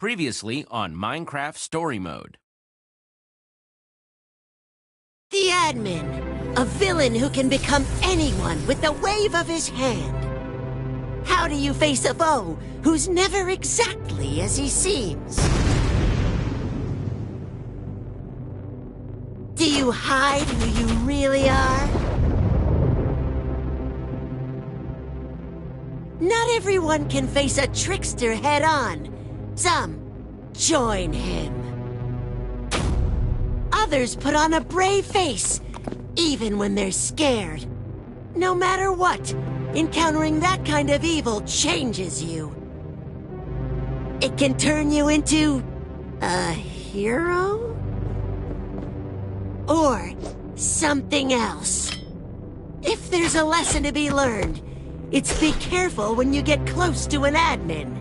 Previously on Minecraft Story Mode. The Admin, a villain who can become anyone with the wave of his hand. How do you face a foe who's never exactly as he seems? Do you hide who you really are? Not everyone can face a trickster head-on. Some join him. Others put on a brave face, even when they're scared. No matter what, encountering that kind of evil changes you. It can turn you into a hero? Or something else. If there's a lesson to be learned, it's be careful when you get close to an admin.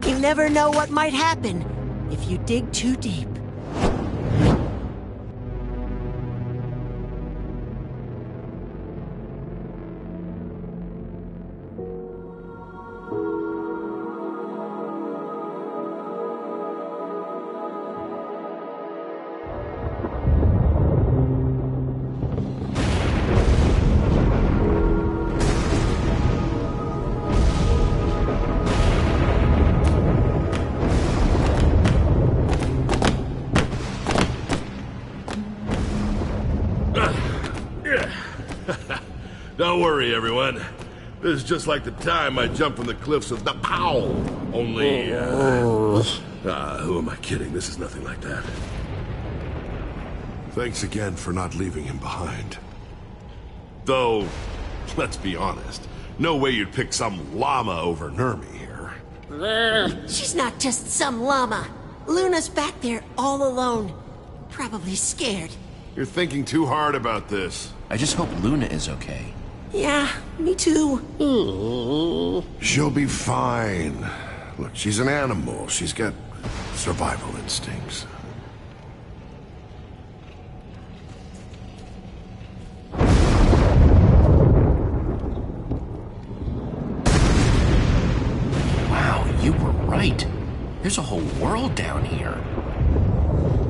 You never know what might happen if you dig too deep. Don't worry, everyone. This is just like the time I jumped from the cliffs of the Powell. Only, who am I kidding? This is nothing like that. Thanks again for not leaving him behind. Though, let's be honest, no way you'd pick some llama over Nermi here. She's not just some llama. Luna's back there all alone. Probably scared. You're thinking too hard about this. I just hope Luna is okay. Yeah, me too. She'll be fine. Look, she's an animal. She's got survival instincts. Wow, you were right. There's a whole world down here.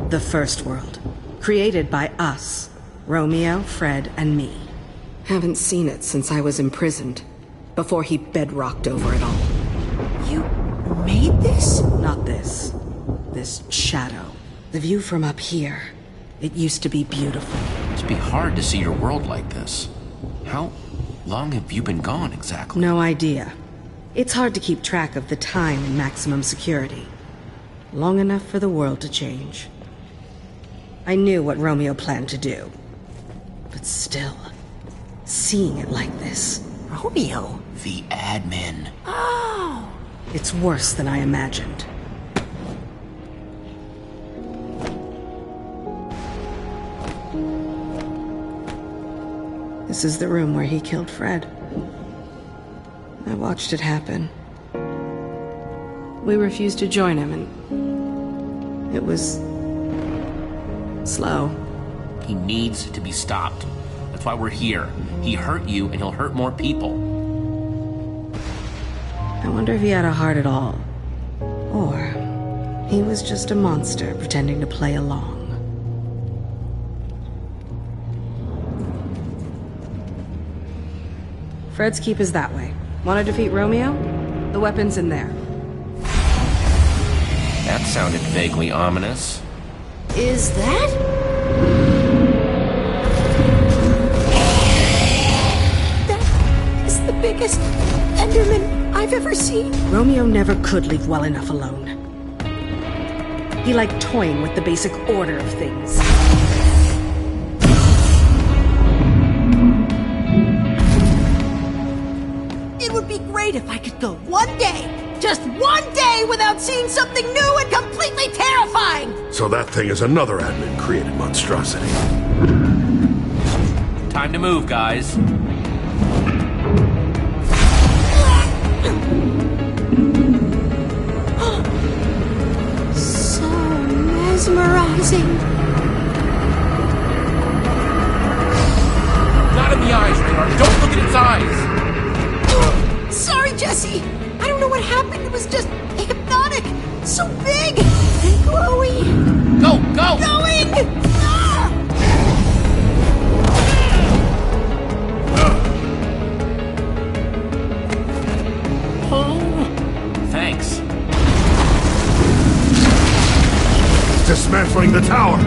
The first world. Created by us. Romeo, Fred, and me. Haven't seen it since I was imprisoned. Before he bedrocked over it all. You made this? Not this. This shadow. The view from up here. It used to be beautiful. It'd be hard to see your world like this. How long have you been gone exactly? No idea. It's hard to keep track of the time in maximum security. Long enough for the world to change. I knew what Romeo planned to do. But still, seeing it like this... Romeo? The admin. Oh! It's worse than I imagined. This is the room where he killed Fred. I watched it happen. We refused to join him, and... it was... slow. He needs to be stopped. That's why we're here. He hurt you, and he'll hurt more people. I wonder if he had a heart at all. Or he was just a monster pretending to play along. Fred's keep is that way. Want to defeat Romeo? The weapon's in there. That sounded vaguely ominous. Is that? The biggest Enderman I've ever seen. Romeo never could leave well enough alone. He liked toying with the basic order of things. It would be great if I could go one day, just one day, without seeing something new and completely terrifying! So that thing is another admin-created monstrosity. Time to move, guys. So mesmerizing. Not in the eyes, Radar. Don't look at its eyes. Sorry, Jesse. I don't know what happened. It was just hypnotic. So big and glowy. Go, go! Going! Ah! Thanks. Dismantling the tower.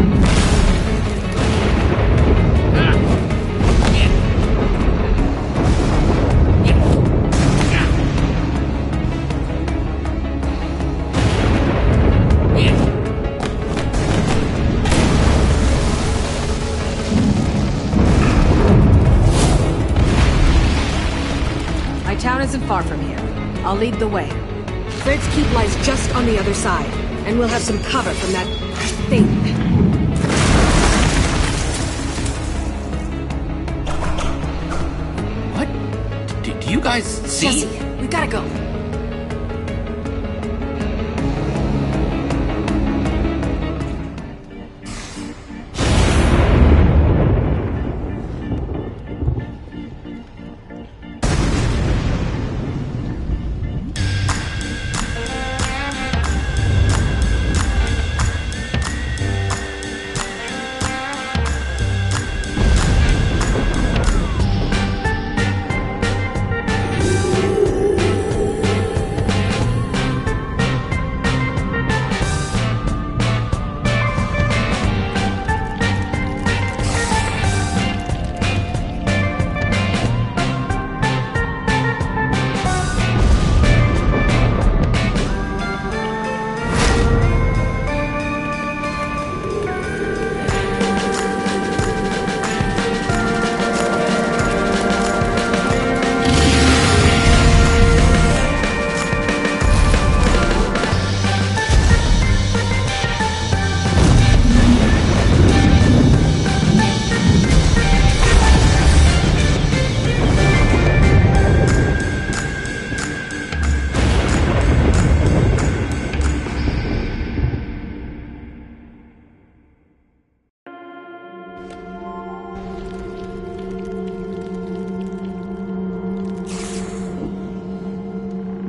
My town isn't far from here. I'll lead the way. Fred's Keep lies just on the other side, and we'll have some cover from that thing. What? Do you guys see? Jesse, we gotta go.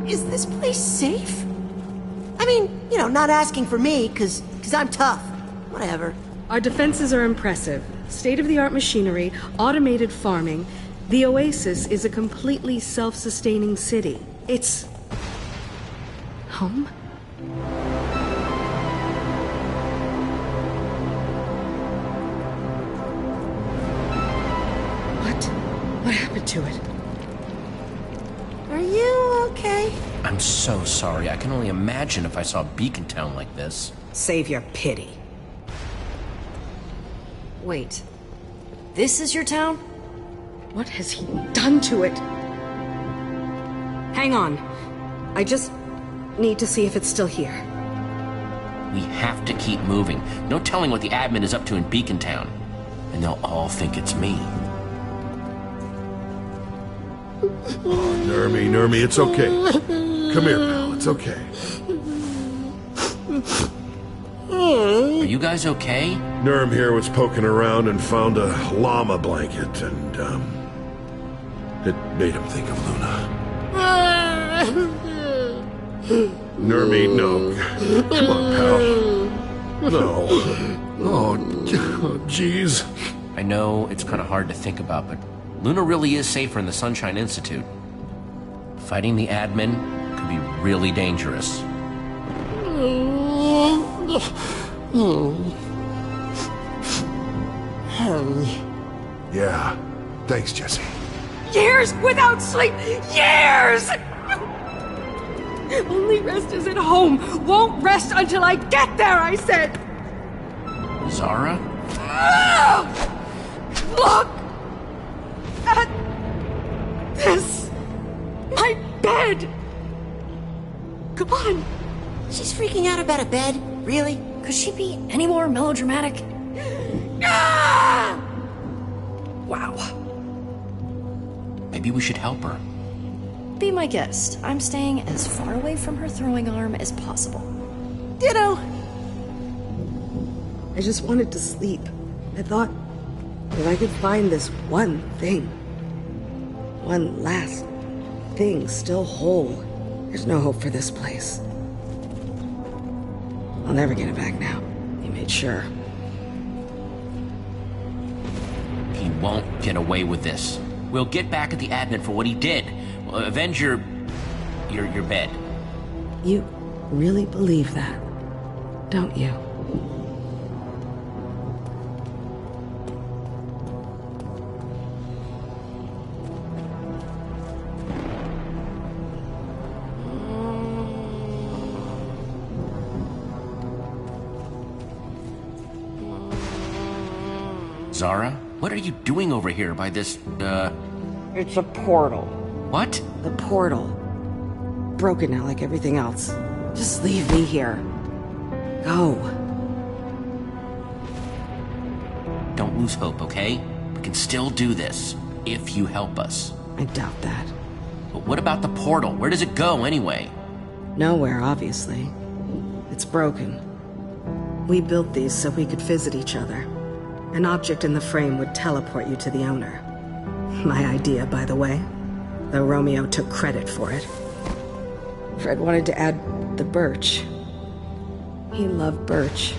Is this place safe? I mean, you know, not asking for me, cause I'm tough. Whatever. Our defenses are impressive. State-of-the-art machinery, automated farming. The Oasis is a completely self-sustaining city. It's... home? What happened to it? Are you okay? I'm so sorry. I can only imagine if I saw Beacon Town like this. Save your pity. Wait. This is your town? What has he done to it? Hang on. I just need to see if it's still here. We have to keep moving. No telling what the admin is up to in Beacon Town. And they'll all think it's me. Nermi, it's okay. Come here, pal, it's okay. Are you guys okay? Nerm here was poking around and found a llama blanket, and, it made him think of Luna. Nermi, no. Come on, pal. No. Oh, jeez. I know it's kind of hard to think about, but Luna really is safer in the Sunshine Institute. Fighting the admin could be really dangerous. Yeah. Thanks, Jesse. Years without sleep! Years! Only rest is at home. Won't rest until I get there, I said! Zara? Look! At this! My bed! Come on! She's freaking out about a bed? Really? Could she be any more melodramatic? Ah! Wow. Maybe we should help her. Be my guest. I'm staying as far away from her throwing arm as possible. Ditto. I just wanted to sleep. I thought if I could find this one thing, one last thing still whole, there's no hope for this place. I'll never get it back now. He made sure. He won't get away with this. We'll get back at the admin for what he did. We'll avenge your bed. You really believe that, don't you? Zara, what are you doing over here by this, It's a portal. What? The portal. Broken now like everything else. Just leave me here. Go. Don't lose hope, okay? We can still do this, if you help us. I doubt that. But what about the portal? Where does it go, anyway? Nowhere, obviously. It's broken. We built these so we could visit each other. An object in the frame would teleport you to the owner. My idea, by the way. Though Romeo took credit for it. Fred wanted to add the birch. He loved birch.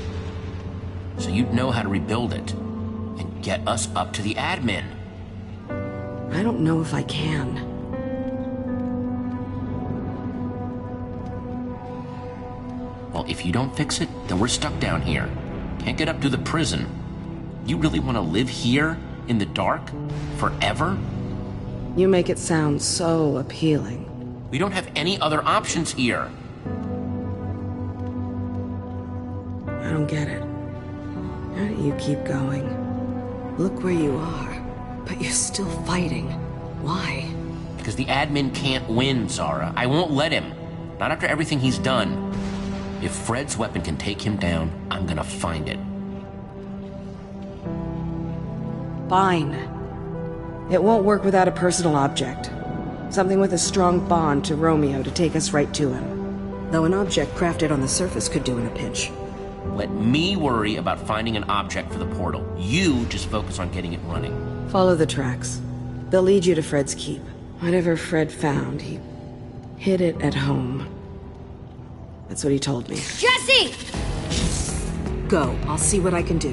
So you'd know how to rebuild it. And get us up to the admin. I don't know if I can. Well, if you don't fix it, then we're stuck down here. Can't get up to the prison. You really want to live here, in the dark? Forever? You make it sound so appealing. We don't have any other options here. I don't get it. How do you keep going? Look where you are, but you're still fighting. Why? Because the admin can't win, Zara. I won't let him. Not after everything he's done. If Fred's weapon can take him down, I'm gonna find it. Fine. It won't work without a personal object. Something with a strong bond to Romeo to take us right to him. Though an object crafted on the surface could do in a pinch. Let me worry about finding an object for the portal. You just focus on getting it running. Follow the tracks. They'll lead you to Fred's keep. Whatever Fred found, he hid it at home. That's what he told me. Jesse! Go. I'll see what I can do.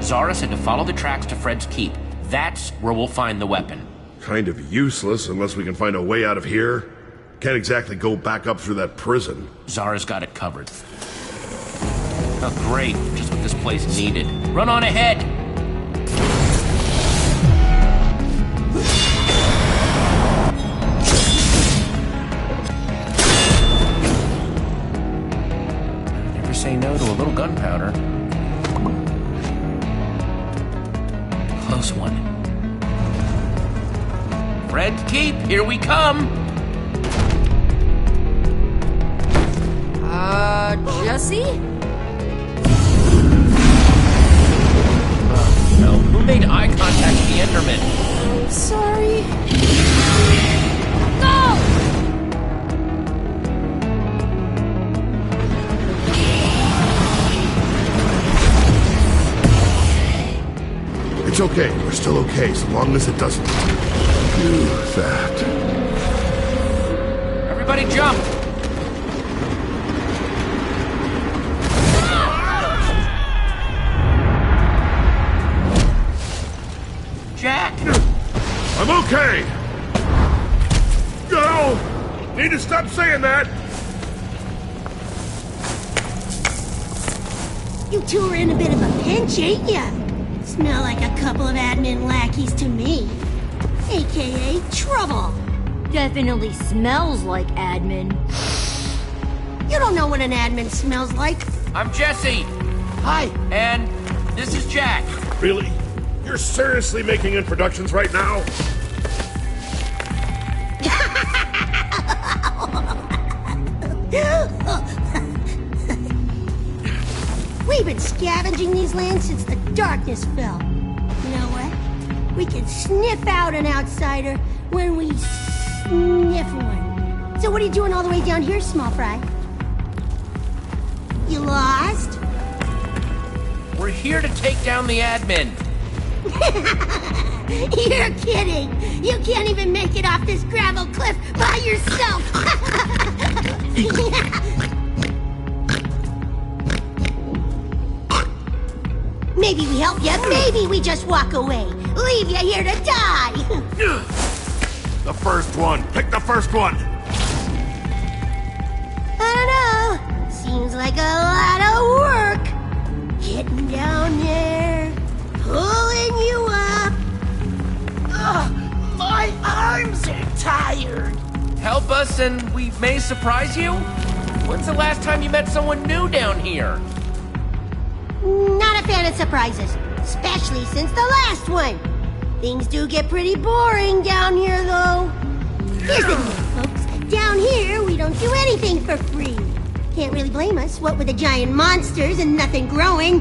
Zara said to follow the tracks to Fred's keep. That's where we'll find the weapon. Kind of useless unless we can find a way out of here. Can't exactly go back up through that prison. Zara's got it covered. Oh, great. Just what this place needed. Run on ahead! Never say no to a little gunpowder. Close one. Fred's keep, here we come! Jesse? Oh, no. Who made eye contact with the Enderman? I'm sorry. Go! It's okay. We're still okay, so long as it doesn't do that. Everybody jump! Jack! I'm okay! Go! Need to stop saying that! You two are in a bit of a pinch, ain't ya? Smell like a couple of admin lackeys to me. AKA trouble. Definitely smells like admin. You don't know what an admin smells like. I'm Jesse! Hi. And this is Jack. Really? You're seriously making introductions right now? We've been scavenging these lands since the darkness fell. You know what? We can sniff out an outsider when we sniff one. So what are you doing all the way down here, small fry? You lost? We're here to take down the admin. You're kidding! You can't even make it off this gravel cliff by yourself! Maybe we help you, maybe we just walk away. Leave you here to die! The first one! Pick the first one! I don't know. Seems like a lot of work. Getting down there, pulling you up. My arms are tired. Help us and we may surprise you? When's the last time you met someone new down here? Not a fan of surprises, especially since the last one. Things do get pretty boring down here, though. Here's the deal, folks. Down here, we don't do anything for free. Can't really blame us, what with the giant monsters and nothing growing.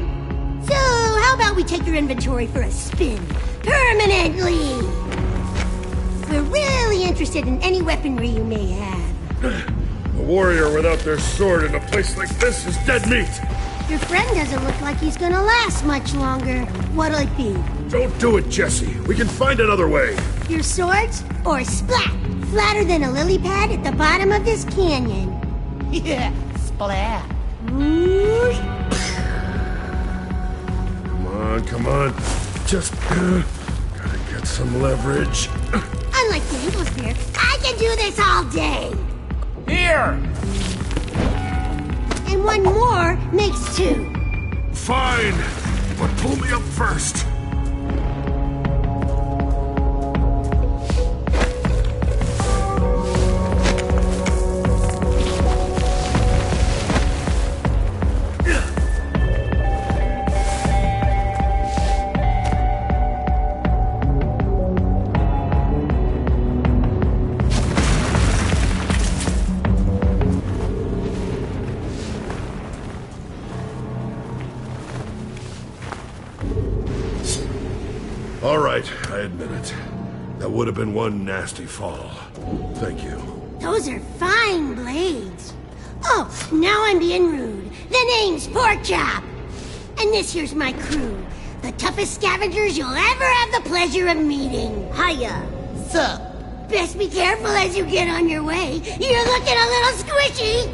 So, how about we take your inventory for a spin? Permanently! We're really interested in any weaponry you may have. A warrior without their sword in a place like this is dead meat! Your friend doesn't look like he's gonna last much longer. What'll it be? Don't do it, Jesse. We can find another way. Your swords? Or splat? Flatter than a lily pad at the bottom of this canyon. Yeah, splat. Whoosh. Come on. Just gotta get some leverage. Unlike the Eagle Spear, I can do this all day. Here! And one more makes two. Fine, but pull me up first. All right, I admit it. That would have been one nasty fall. Thank you. Those are fine blades. Oh, now I'm being rude. The name's Porkchop. And this here's my crew. The toughest scavengers you'll ever have the pleasure of meeting. Hiya. Sup? Best be careful as you get on your way. You're looking a little squishy.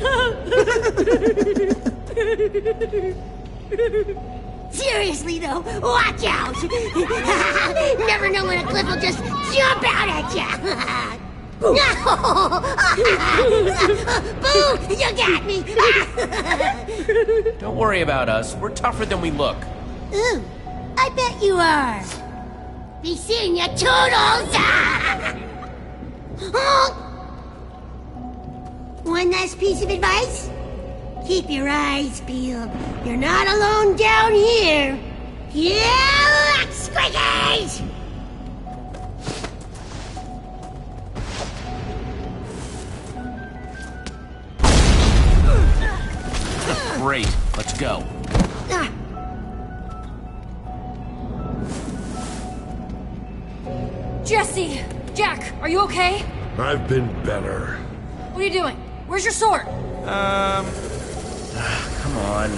Seriously, though, watch out! Never know when a cliff will just jump out at you! Boo! You got me! Don't worry about us. We're tougher than we look. Ooh, I bet you are. Be seeing ya, Toodles! One last piece of advice? Keep your eyes peeled. You're not alone down here. You luck, squiggies! Great. Let's go. Jesse! Jack, are you okay? I've been better. What are you doing? Where's your sword? Come on.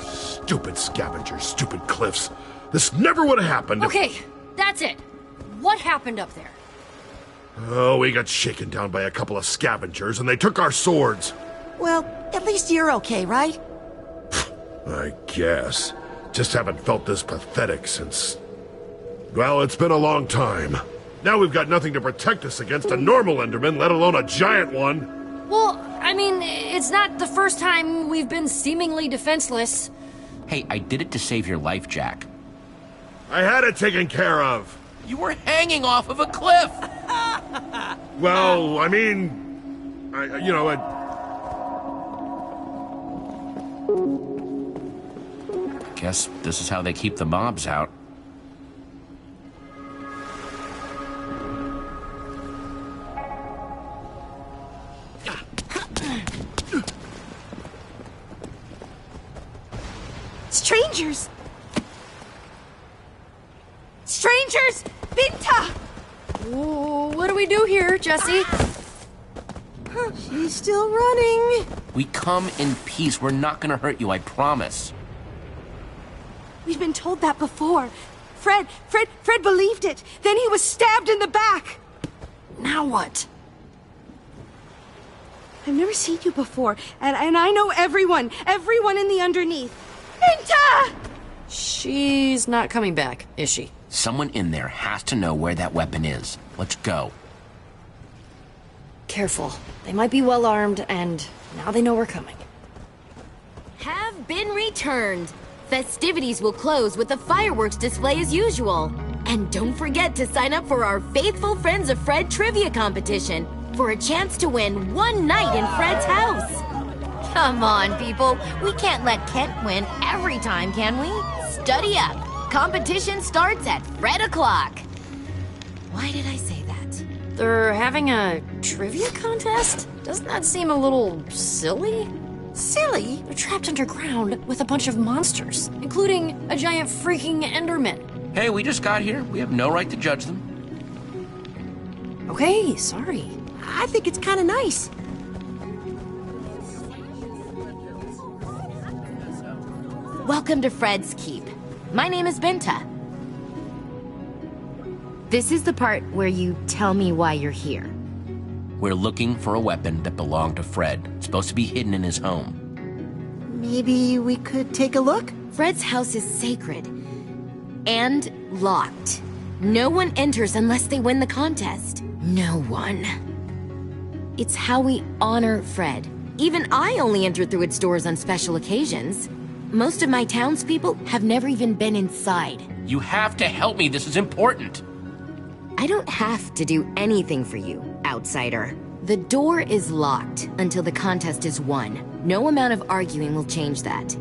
Stupid scavengers, stupid cliffs. This never would have happened. Okay, that's it. What happened up there? Oh, we got shaken down by a couple of scavengers and they took our swords. Well, at least you're okay, right? I guess. Just haven't felt this pathetic since... Well, it's been a long time. Now we've got nothing to protect us against a normal Enderman, let alone a giant one. Well, I mean, it's not the first time we've been seemingly defenseless. Hey, I did it to save your life, Jack. I had it taken care of. You were hanging off of a cliff! Well, I mean... Guess this is how they keep the mobs out. Strangers! Strangers! Binta! What do we do here, Jesse? She's still running. We come in peace. We're not gonna hurt you, I promise. We've been told that before. Fred believed it. Then he was stabbed in the back. Now what? I've never seen you before, and I know everyone in the underneath. Binta! She's not coming back, is she? Someone in there has to know where that weapon is. Let's go. Careful. They might be well armed, and now they know we're coming. Have been returned. Festivities will close with a fireworks display as usual. And don't forget to sign up for our Faithful Friends of Fred trivia competition for a chance to win one night in Fred's house. Come on, people. We can't let Kent win every time, can we? Study up. Competition starts at Fred o'clock. Why did I say that? They're having a trivia contest? Doesn't that seem a little silly? Silly? They're trapped underground with a bunch of monsters, including a giant freaking Enderman. Hey, we just got here. We have no right to judge them. Okay, sorry. I think it's kind of nice. Welcome to Fred's Keep. My name is Binta. This is the part where you tell me why you're here. We're looking for a weapon that belonged to Fred. It's supposed to be hidden in his home. Maybe we could take a look? Fred's house is sacred. And locked. No one enters unless they win the contest. No one. It's how we honor Fred. Even I only enter through its doors on special occasions. Most of my townspeople have never even been inside. You have to help me. This is important. I don't have to do anything for you, outsider. The door is locked until the contest is won. No amount of arguing will change that.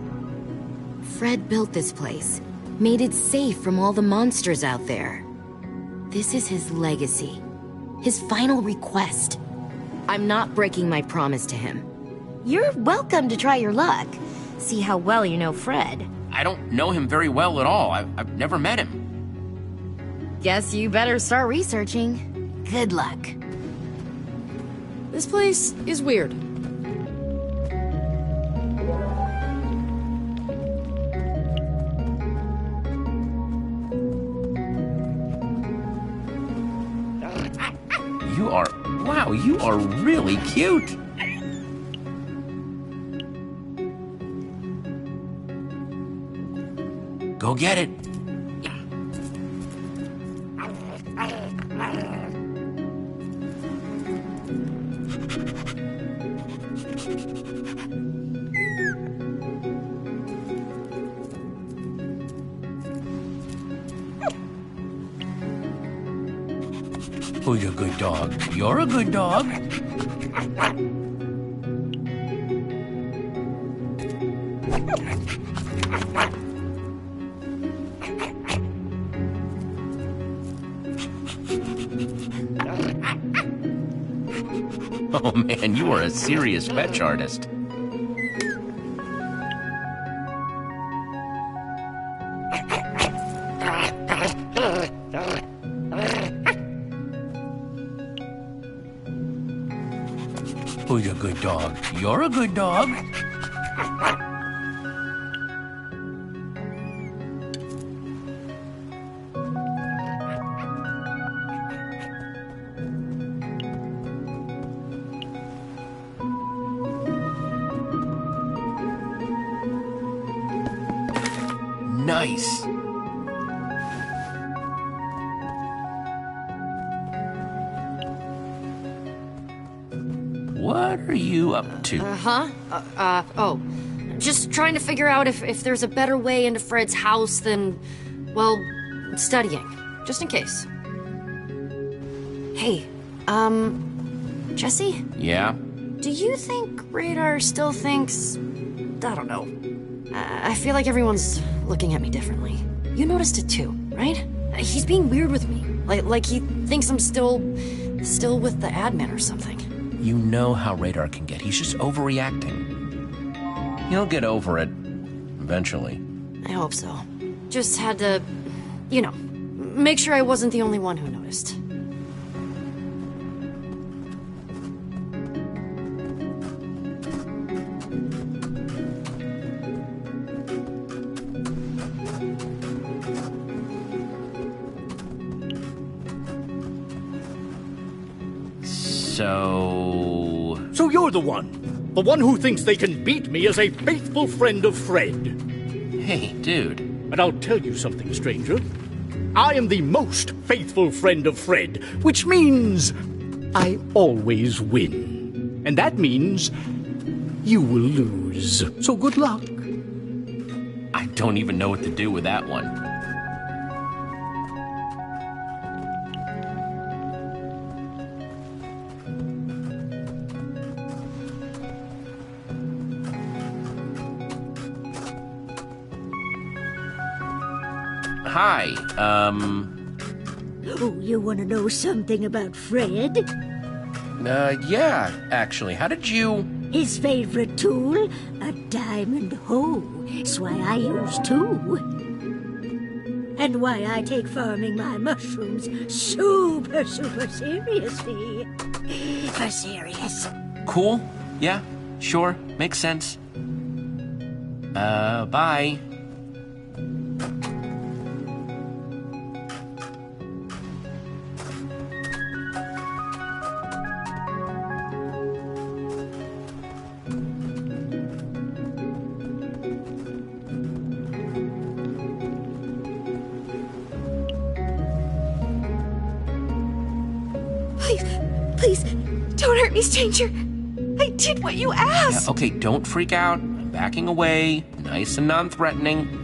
Fred built this place, made it safe from all the monsters out there. This is his legacy, his final request. I'm not breaking my promise to him. You're welcome to try your luck. See how well you know Fred. I don't know him very well at all. I've never met him. Guess you better start researching. Good luck. This place is weird. Wow, you are really cute. Go get it. Who's a good dog? You're a good dog. Oh man, you are a serious fetch artist. Who's a good dog? You're a good dog. Nice. What are you up to? Just trying to figure out if there's a better way into Fred's house than, well, studying. Just in case. Hey, Jesse? Yeah? Do you think Radar still thinks... I don't know. I feel like everyone's looking at me differently. You noticed it too, right? He's being weird with me. Like he thinks I'm still with the admin or something. You know how Radar can get. He's just overreacting. He'll get over it. Eventually. I hope so. Just had to, you know, make sure I wasn't the only one who noticed. So you're the one. The one who thinks they can beat me as a faithful friend of Fred. Hey, dude. And I'll tell you something, stranger. I am the most faithful friend of Fred, which means I always win. And that means you will lose. So good luck. I don't even know what to do with that one. Hi, Oh, you want to know something about Fred? Yeah, actually. How did you... His favorite tool? A diamond hoe. That's why I use two. And why I take farming my mushrooms super seriously. For serious. Cool? Yeah, sure. Makes sense. Bye. Please, don't hurt me, stranger. I did what you asked. Yeah, okay, don't freak out. I'm backing away. Nice and non-threatening.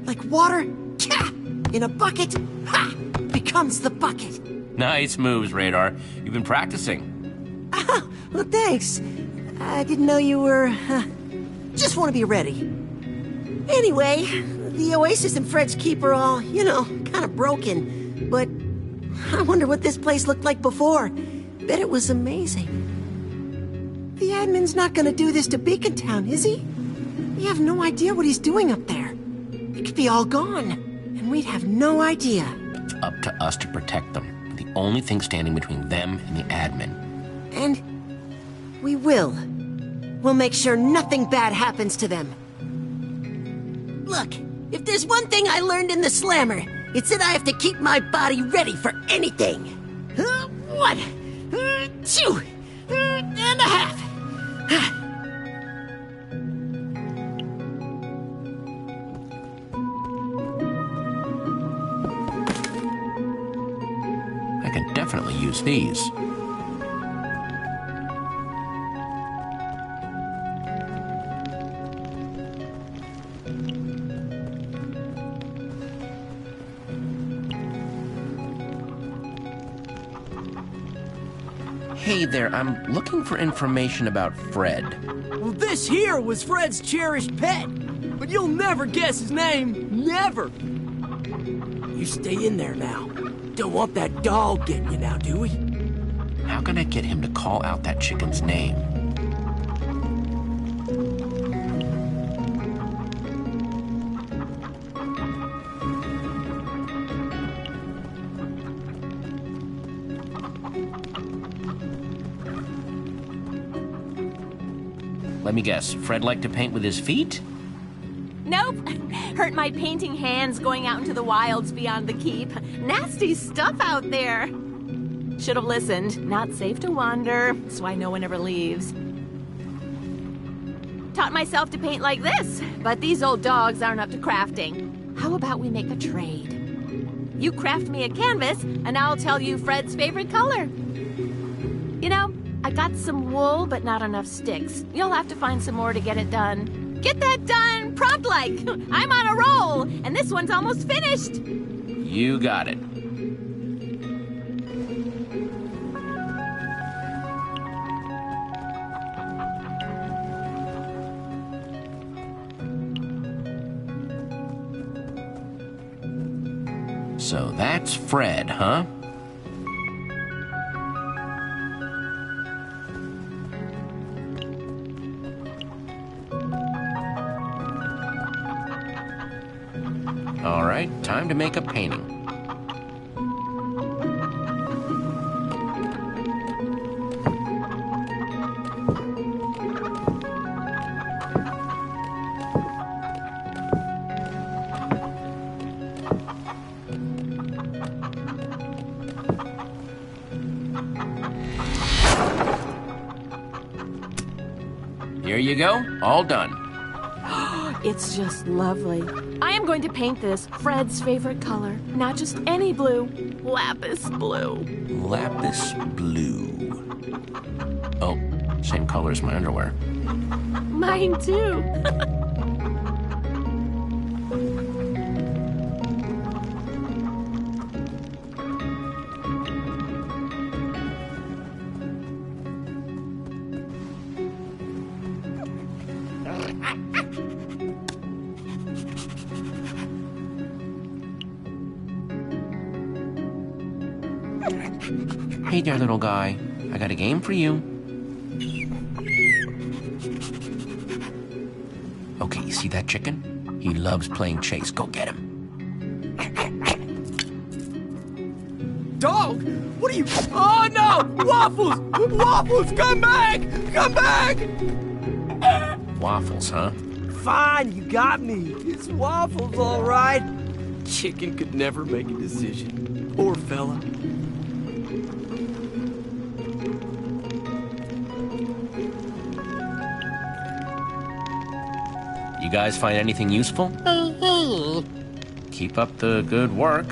Like water in a bucket becomes the bucket. Nice moves, Radar. You've been practicing. Oh, well, thanks. I didn't know you were... just want to be ready. Anyway, the Oasis and Fred's Keep are all, you know, kind of broken. But I wonder what this place looked like before. Bet it was amazing. The admin's not gonna do this to Beacon Town, is he? We have no idea what he's doing up there. It could be all gone, and we'd have no idea. It's up to us to protect them. The only thing standing between them and the admin. And we will. We'll make sure nothing bad happens to them. Look, if there's one thing I learned in the Slammer, it's that I have to keep my body ready for anything. 1, 2, and a half. I can definitely use these. Hey there, I'm looking for information about Fred. Well, this here was Fred's cherished pet, but you'll never guess his name. Never. You stay in there now. Don't want that dog getting you now, do we? How can I get him to call out that chicken's name? Let me guess, Fred liked to paint with his feet? Nope. Hurt my painting hands going out into the wilds beyond the keep. Nasty stuff out there. Should have listened. Not safe to wander. That's why no one ever leaves. Taught myself to paint like this, but these old dogs aren't up to crafting. How about we make a trade? You craft me a canvas, and I'll tell you Fred's favorite color. You know, I got some wool, but not enough sticks. You'll have to find some more to get it done. Get that done, prompt-like. I'm on a roll, and this one's almost finished. You got it. So that's Fred, huh? All right, time to make a painting. Here you go, all done. It's just lovely. I am going to paint this Fred's favorite color. Not just any blue. Lapis blue. Lapis blue. Oh, same color as my underwear. Mine too. Hey there, little guy. I got a game for you. Okay, you see that chicken? He loves playing chase. Go get him. Dog? What are you... Oh, no! Waffles! Waffles, come back! Come back! Waffles, huh? Fine, you got me. It's Waffles, all right. Chicken could never make a decision. Poor fella. You guys find anything useful? Keep up the good work.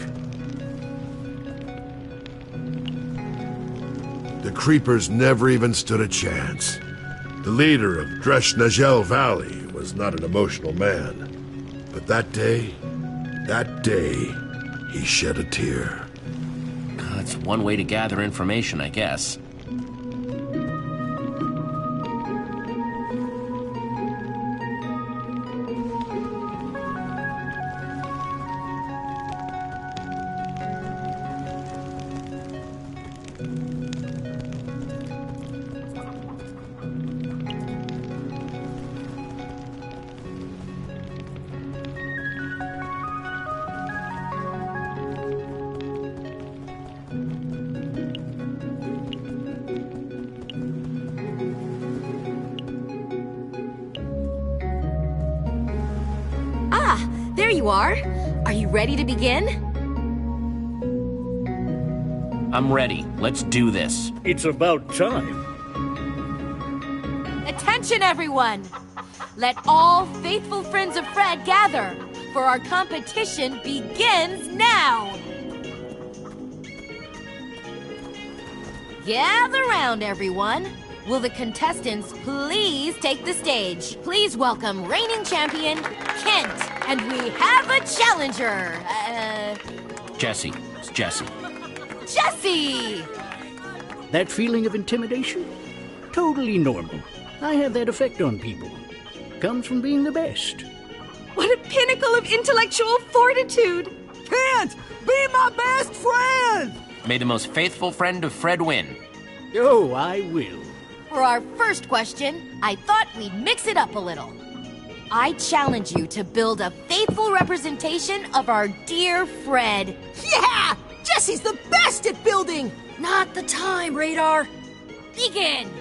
The Creepers never even stood a chance. The leader of Dresh-Nagel Valley was not an emotional man. But that day, he shed a tear. That's one way to gather information, I guess. There you are. Are you ready to begin? I'm ready. Let's do this. It's about time. Attention, everyone! Let all faithful friends of Fred gather, for our competition begins now! Gather round, everyone. Will the contestants please take the stage? Please welcome reigning champion, Kent. And we have a challenger. Jesse. It's Jesse. Jesse! That feeling of intimidation? Totally normal. I have that effect on people. Comes from being the best. What a pinnacle of intellectual fortitude! Kent! Be my best friend! May the most faithful friend of Fred win. Oh, I will. For our first question, I thought we'd mix it up a little. I challenge you to build a faithful representation of our dear Fred. Yeah! Jesse's the best at building! Not the time, Radar. Begin!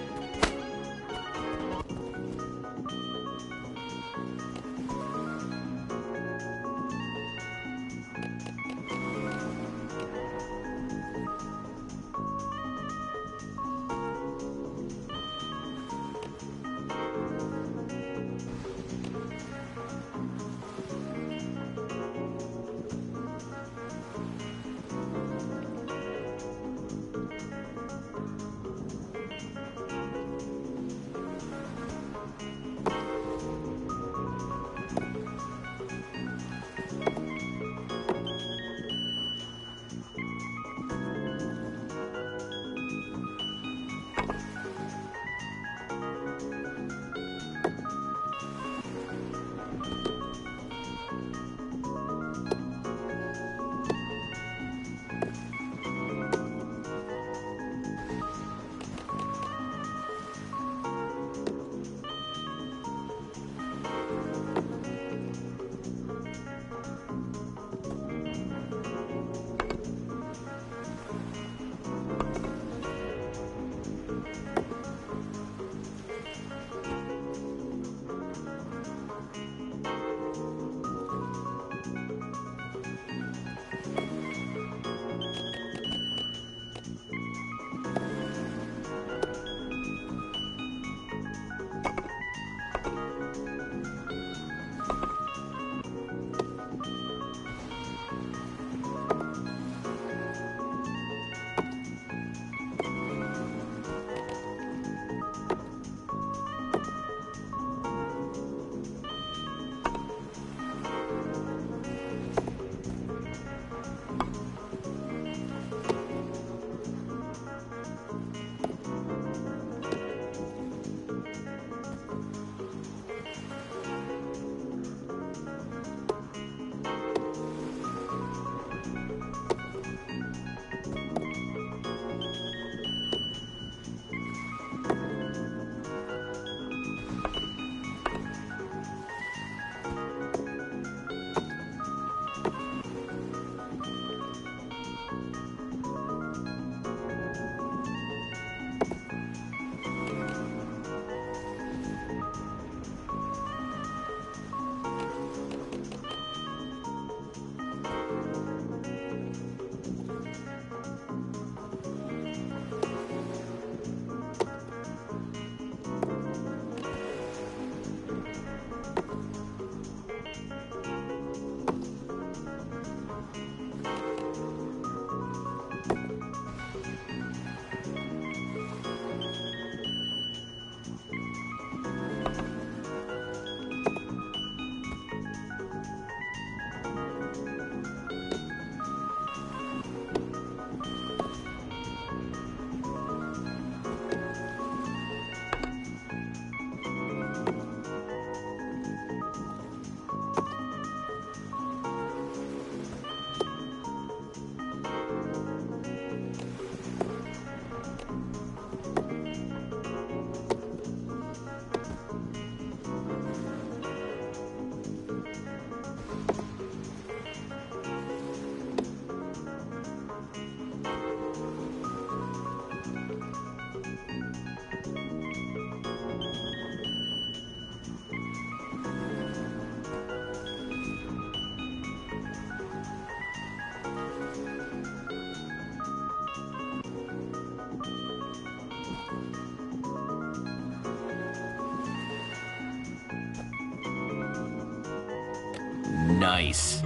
Nice.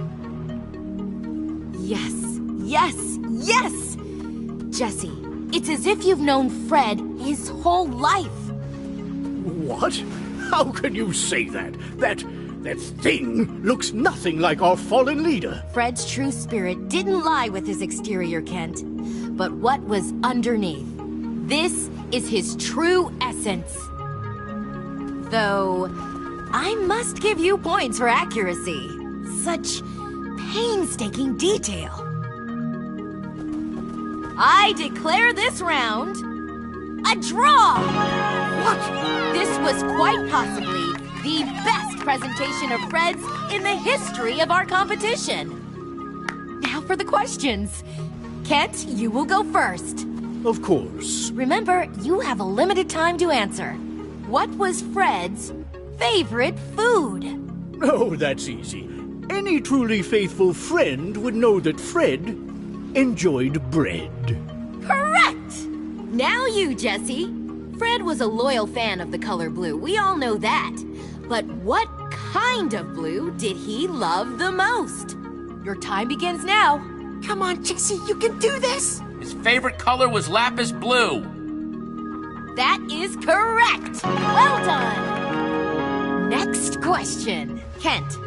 Yes, yes, yes! Jesse, it's as if you've known Fred his whole life. What? How can you say that? That thing looks nothing like our fallen leader. Fred's true spirit didn't lie with his exterior, Kent, but what was underneath. This is his true essence. Though, I must give you points for accuracy. Such painstaking detail. I declare this round a draw! What? This was quite possibly the best presentation of Fred's in the history of our competition. Now for the questions. Kent, you will go first. Of course. Remember, you have a limited time to answer. What was Fred's favorite food? Oh, that's easy. Any truly faithful friend would know that Fred enjoyed bread. Correct! Now you, Jesse. Fred was a loyal fan of the color blue. We all know that. But what kind of blue did he love the most? Your time begins now. Come on, Jesse, you can do this! His favorite color was lapis blue. That is correct! Well done! Next question. Kent.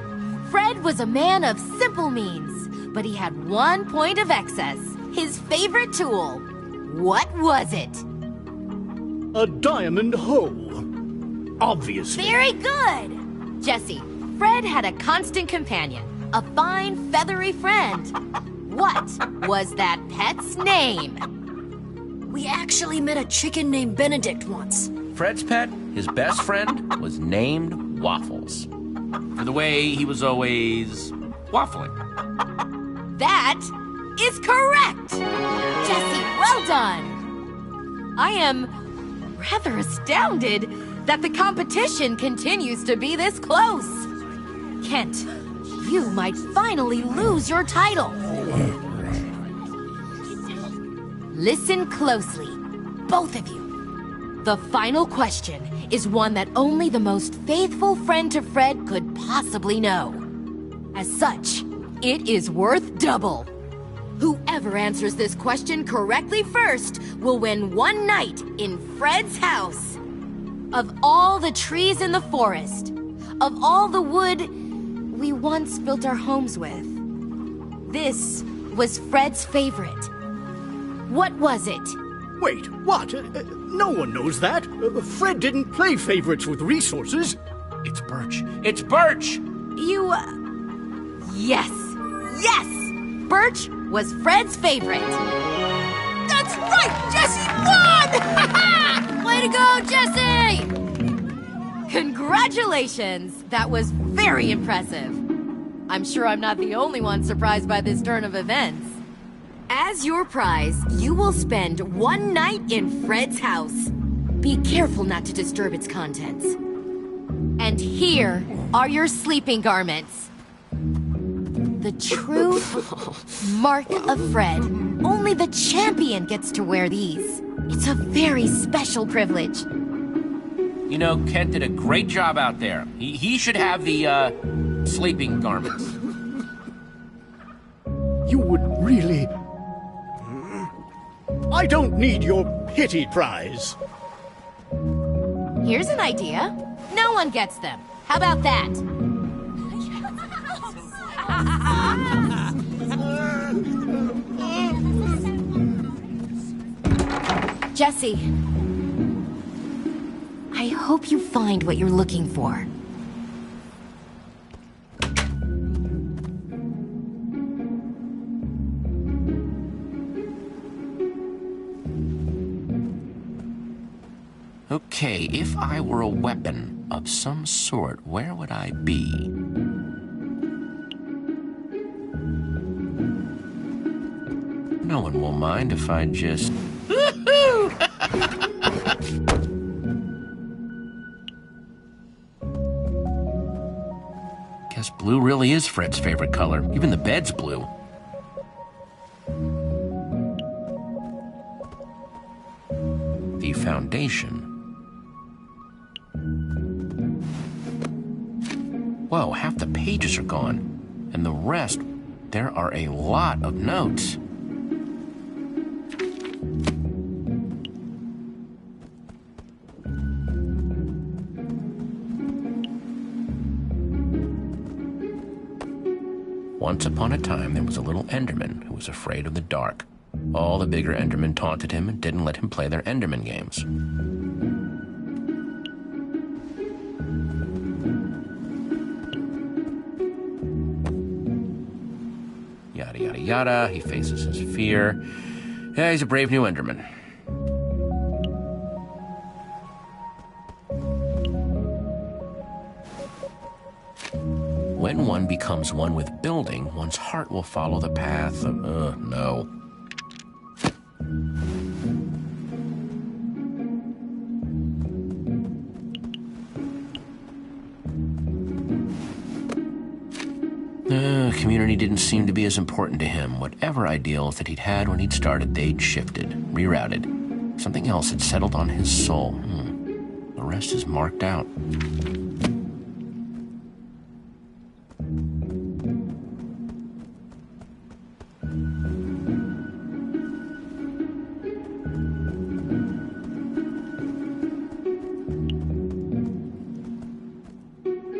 Fred was a man of simple means, but he had 1 point of excess. His favorite tool. What was it? A diamond hoe. Obviously. Very good! Jesse, Fred had a constant companion, a fine, feathery friend. What was that pet's name? We actually met a chicken named Benedict once. Fred's pet, his best friend, was named Waffles. For the way he was always waffling. That is correct! Jesse, well done! I am rather astounded that the competition continues to be this close. Kent, you might finally lose your title. Listen closely, both of you. The final question is one that only the most faithful friend to Fred could possibly know. As such, it is worth double. Whoever answers this question correctly first will win one night in Fred's house. Of all the trees in the forest, of all the wood we once built our homes with, this was Fred's favorite. What was it? Wait, what? No one knows that. Fred didn't play favorites with resources. It's birch. It's birch! You, Yes! Yes! Birch was Fred's favorite. That's right! Jesse won! Way to go, Jesse! Congratulations! That was very impressive. I'm sure I'm not the only one surprised by this turn of events. As your prize, you will spend one night in Fred's house. Be careful not to disturb its contents. And here are your sleeping garments. The true mark of Fred. Only the champion gets to wear these. It's a very special privilege. You know, Kent did a great job out there. He should have the, sleeping garments. You would really... I don't need your pity prize. Here's an idea. No one gets them. How about that? Jesse, I hope you find what you're looking for. Okay, if I were a weapon of some sort, where would I be? No one will mind if I just... Guess blue really is Fred's favorite color. Even the bed's blue. The foundation. Whoa, half the pages are gone. And the rest, there are a lot of notes. Once upon a time, there was a little Enderman who was afraid of the dark. All the bigger Endermen taunted him and didn't let him play their Enderman games. Yada, yada, yada. He faces his fear. Yeah, he's a brave new Enderman. When one becomes one with building, one's heart will follow the path of, no. Community didn't seem to be as important to him. Whatever ideals that he'd had when he'd started, they'd shifted, rerouted. Something else had settled on his soul. The rest is marked out.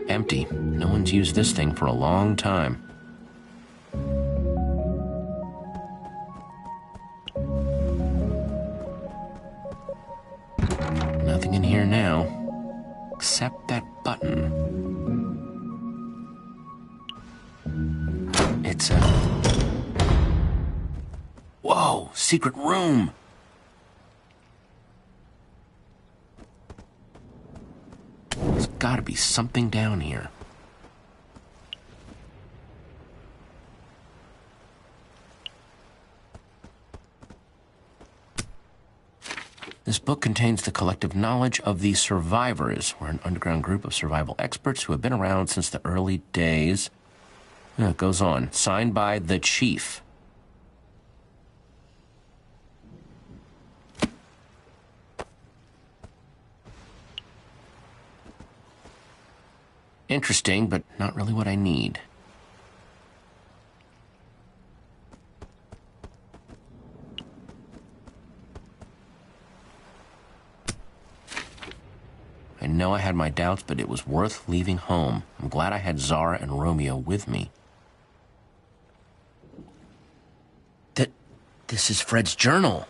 Empty. No one's used this thing for a long time. Nothing in here now, except that button. It's a... Whoa! Secret room! There's gotta be something down here. This book contains the collective knowledge of the survivors. We're an underground group of survival experts who have been around since the early days. It goes on. Signed by the Chief. Interesting, but not really what I need. I know I had my doubts, but it was worth leaving home. I'm glad I had Zara and Romeo with me. This is Fred's journal.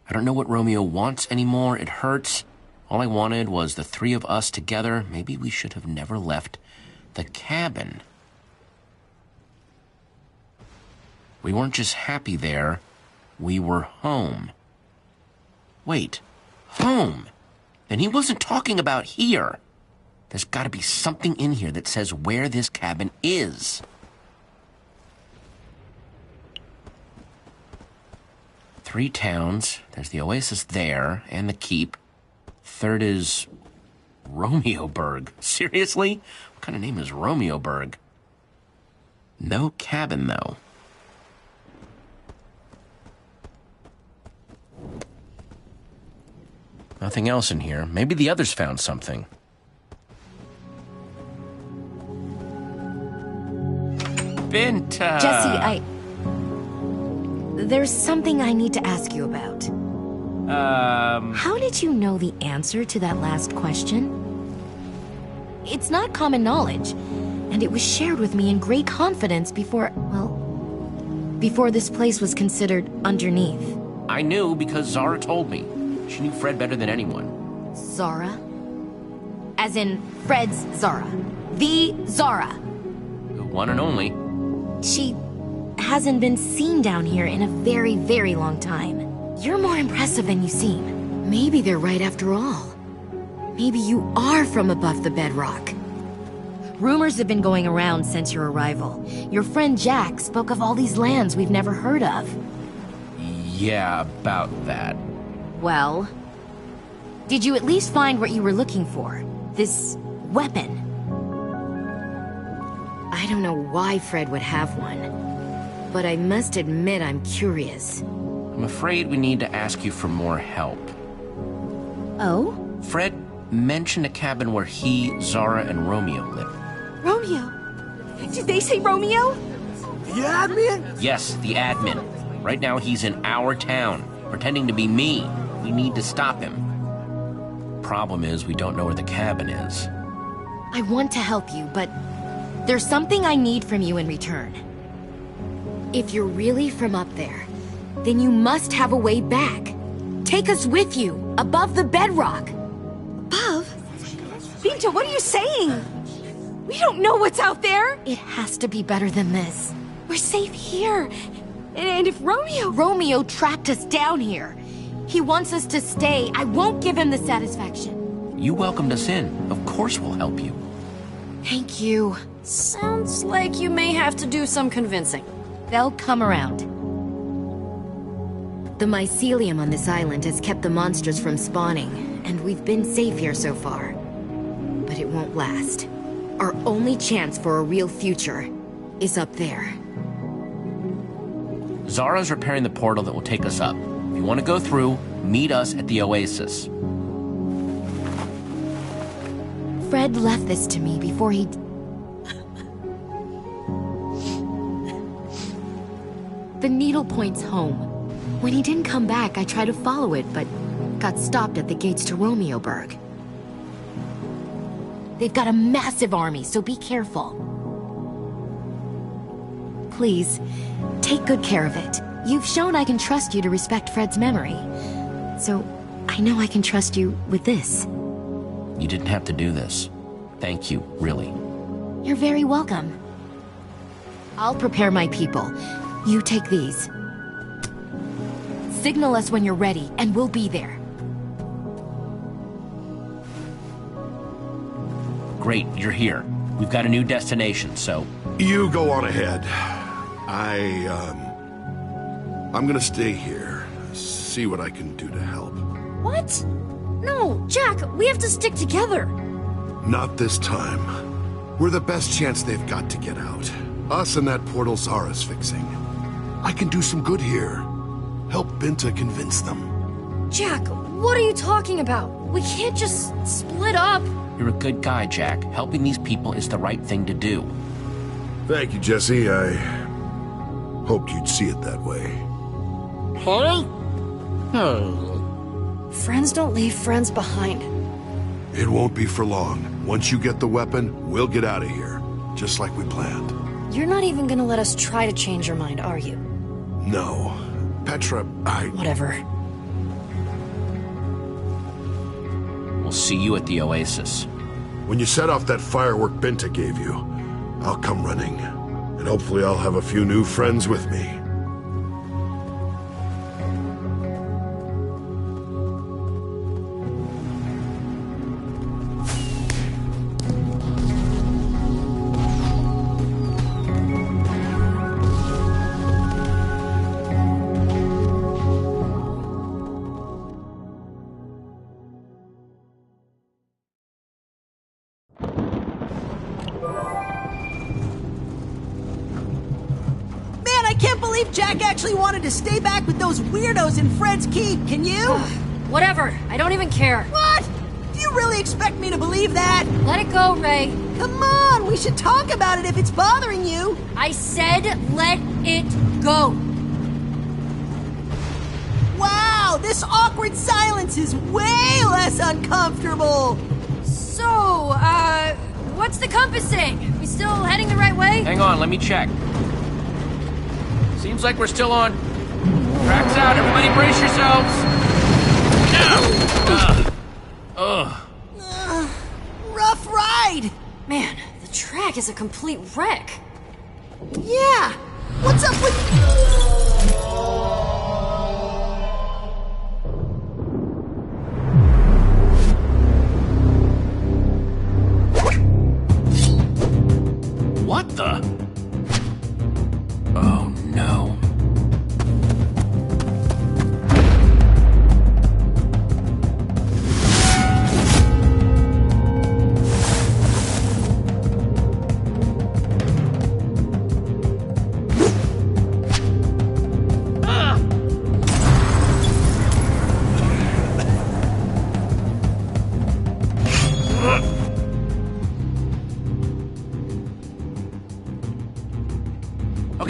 I don't know what Romeo wants anymore. It hurts. All I wanted was the three of us together. Maybe we should have never left the cabin. We weren't just happy there. We were home. Wait. Home? Then he wasn't talking about here. There's got to be something in here that says where this cabin is. Three towns. There's the oasis there, and the keep. Third is Romeoburg. Seriously? What kind of name is Romeoburg? No cabin, though. Nothing else in here. Maybe the others found something. Binta! Jesse, there's something I need to ask you about. How did you know the answer to that last question? It's not common knowledge, and it was shared with me in great confidence before this place was considered underneath. I knew because Zara told me. She knew Fred better than anyone. Zara? As in Fred's Zara. The Zara. The one and only. She hasn't been seen down here in a very, very long time. You're more impressive than you seem. Maybe they're right after all. Maybe you are from above the bedrock. Rumors have been going around since your arrival. Your friend Jack spoke of all these lands we've never heard of. Yeah, about that. Well, did you at least find what you were looking for? This weapon? I don't know why Fred would have one, but I must admit I'm curious. I'm afraid we need to ask you for more help. Oh? Fred mentioned a cabin where he, Zara, and Romeo live. Romeo. Did they say Romeo? The admin? Yes, the admin. Right now he's in our town, pretending to be me. We need to stop him. Problem is, we don't know where the cabin is. I want to help you, but there's something I need from you in return. If you're really from up there, then you must have a way back. Take us with you, above the bedrock. Above? Binta, what are you saying? We don't know what's out there. It has to be better than this. We're safe here. And if Romeo... Romeo tracked us down here. He wants us to stay. I won't give him the satisfaction. You welcomed us in. Of course we'll help you. Thank you. Sounds like you may have to do some convincing. They'll come around. The mycelium on this island has kept the monsters from spawning, and we've been safe here so far. But it won't last. Our only chance for a real future is up there. Zara's repairing the portal that will take us up. If you want to go through, meet us at the Oasis. Fred left this to me before he... The needle points home. When he didn't come back, I tried to follow it, but got stopped at the gates to Romeoburg. They've got a massive army, so be careful. Please, take good care of it. You've shown I can trust you to respect Fred's memory. So, I know I can trust you with this. You didn't have to do this. Thank you, really. You're very welcome. I'll prepare my people. You take these. Signal us when you're ready, and we'll be there. Great, you're here. We've got a new destination, so... You go on ahead. I'm gonna stay here. See what I can do to help. What? No, Jack, we have to stick together. Not this time. We're the best chance they've got to get out. Us and that portal Zara's fixing. I can do some good here. Help Binta convince them. Jack, what are you talking about? We can't just split up. You're a good guy, Jack. Helping these people is the right thing to do. Thank you, Jesse. I hoped you'd see it that way. Huh? Oh. Friends don't leave friends behind. It won't be for long. Once you get the weapon, we'll get out of here. Just like we planned. You're not even gonna let us try to change your mind, are you? No. Petra, Whatever. We'll see you at the Oasis. When you set off that firework Binta gave you, I'll come running. And hopefully I'll have a few new friends with me. Jack actually wanted to stay back with those weirdos in Fred's Keep, can you? Whatever, I don't even care. What? Do you really expect me to believe that? Let it go, Ray. Come on, we should talk about it if it's bothering you. I said let it go. Wow, this awkward silence is way less uncomfortable. So, what's the compass saying? We still heading the right way? Hang on, let me check. Seems like we're still on. Tracks out, everybody brace yourselves. Rough ride. Man, the track is a complete wreck. Yeah, what's up with... What the? Oh, no.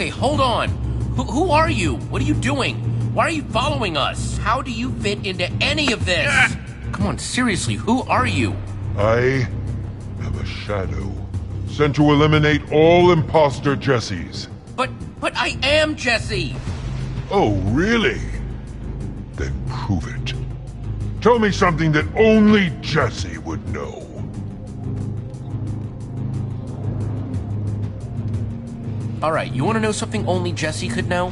Okay, hold on. Who are you? What are you doing? Why are you following us? How do you fit into any of this? Come on, seriously, who are you? I am a shadow, sent to eliminate all imposter Jessies. But I am Jesse! Oh, really? Then prove it. Tell me something that only Jesse would know. Alright, you want to know something only Jesse could know?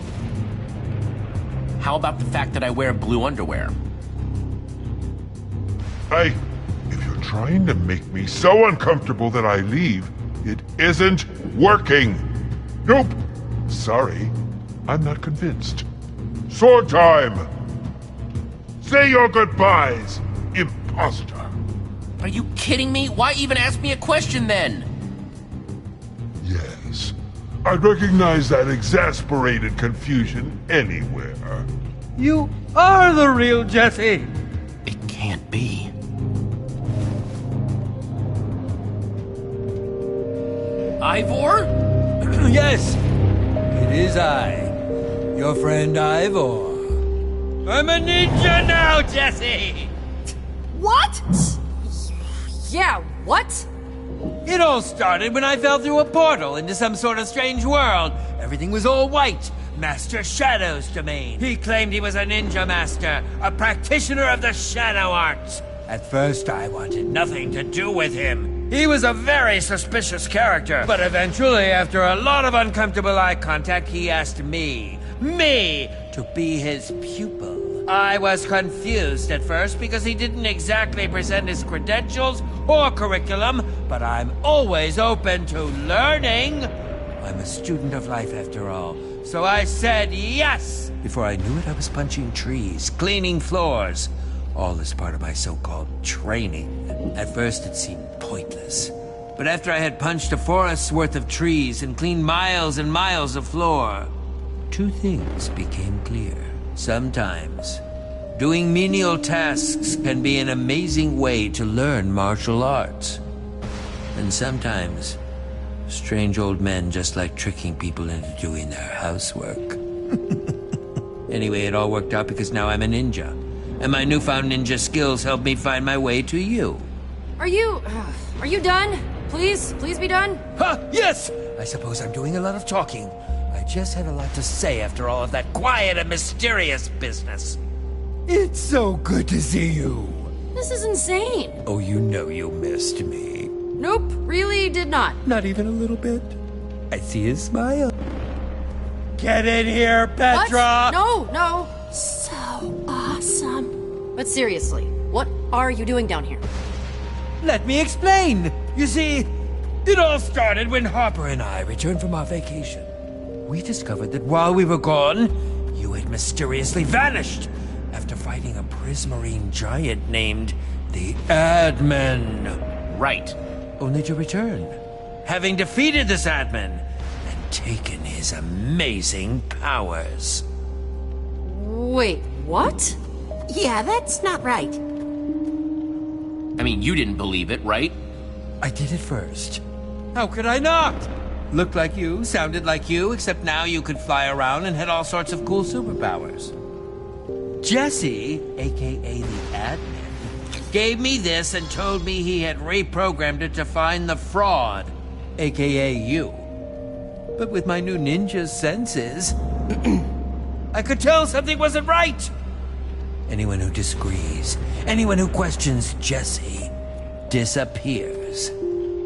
How about the fact that I wear blue underwear? If you're trying to make me so uncomfortable that I leave, it isn't working. Nope. Sorry, I'm not convinced. Sword time! Say your goodbyes, imposter. Are you kidding me? Why even ask me a question then? Yes. I'd recognize that exasperated confusion anywhere. You are the real Jesse! It can't be. Ivor? Yes, it is I, your friend Ivor. I'm a ninja now, Jesse! What? Yeah, what? It all started when I fell through a portal into some sort of strange world. Everything was all white. Master Shadow's domain. He claimed he was a ninja master, a practitioner of the shadow arts. At first, I wanted nothing to do with him. He was a very suspicious character, but eventually, after a lot of uncomfortable eye contact, he asked me to be his pupil. I was confused at first because he didn't exactly present his credentials or curriculum, but I'm always open to learning. I'm a student of life after all, so I said yes! Before I knew it, I was punching trees, cleaning floors, all as part of my so-called training. At first, it seemed pointless. But after I had punched a forest's worth of trees and cleaned miles and miles of floor, two things became clear. Sometimes, doing menial tasks can be an amazing way to learn martial arts. And sometimes, strange old men just like tricking people into doing their housework. Anyway, it all worked out because now I'm a ninja. And my newfound ninja skills help me find my way to you. Are you done? Please be done? Yes! I suppose I'm doing a lot of talking. I just had a lot to say after all of that quiet and mysterious business. It's so good to see you. This is insane. Oh, you know you missed me. Nope, really did not. Not even a little bit. I see a smile. Get in here, Petra! What? No. So awesome. But seriously, what are you doing down here? Let me explain. You see, it all started when Harper and I returned from our vacation. We discovered that while we were gone, you had mysteriously vanished after fighting a prismarine giant named the Admin. Right. Only to return, having defeated this Admin and taken his amazing powers. Wait, what? Yeah, that's not right. I mean, you didn't believe it, right? I did it first. How could I not? Looked like you, sounded like you, except now you could fly around and had all sorts of cool superpowers. Jesse, aka the Admin, gave me this and told me he had reprogrammed it to find the fraud, aka you. But with my new ninja senses, I could tell something wasn't right. Anyone who disagrees, anyone who questions Jesse, disappears.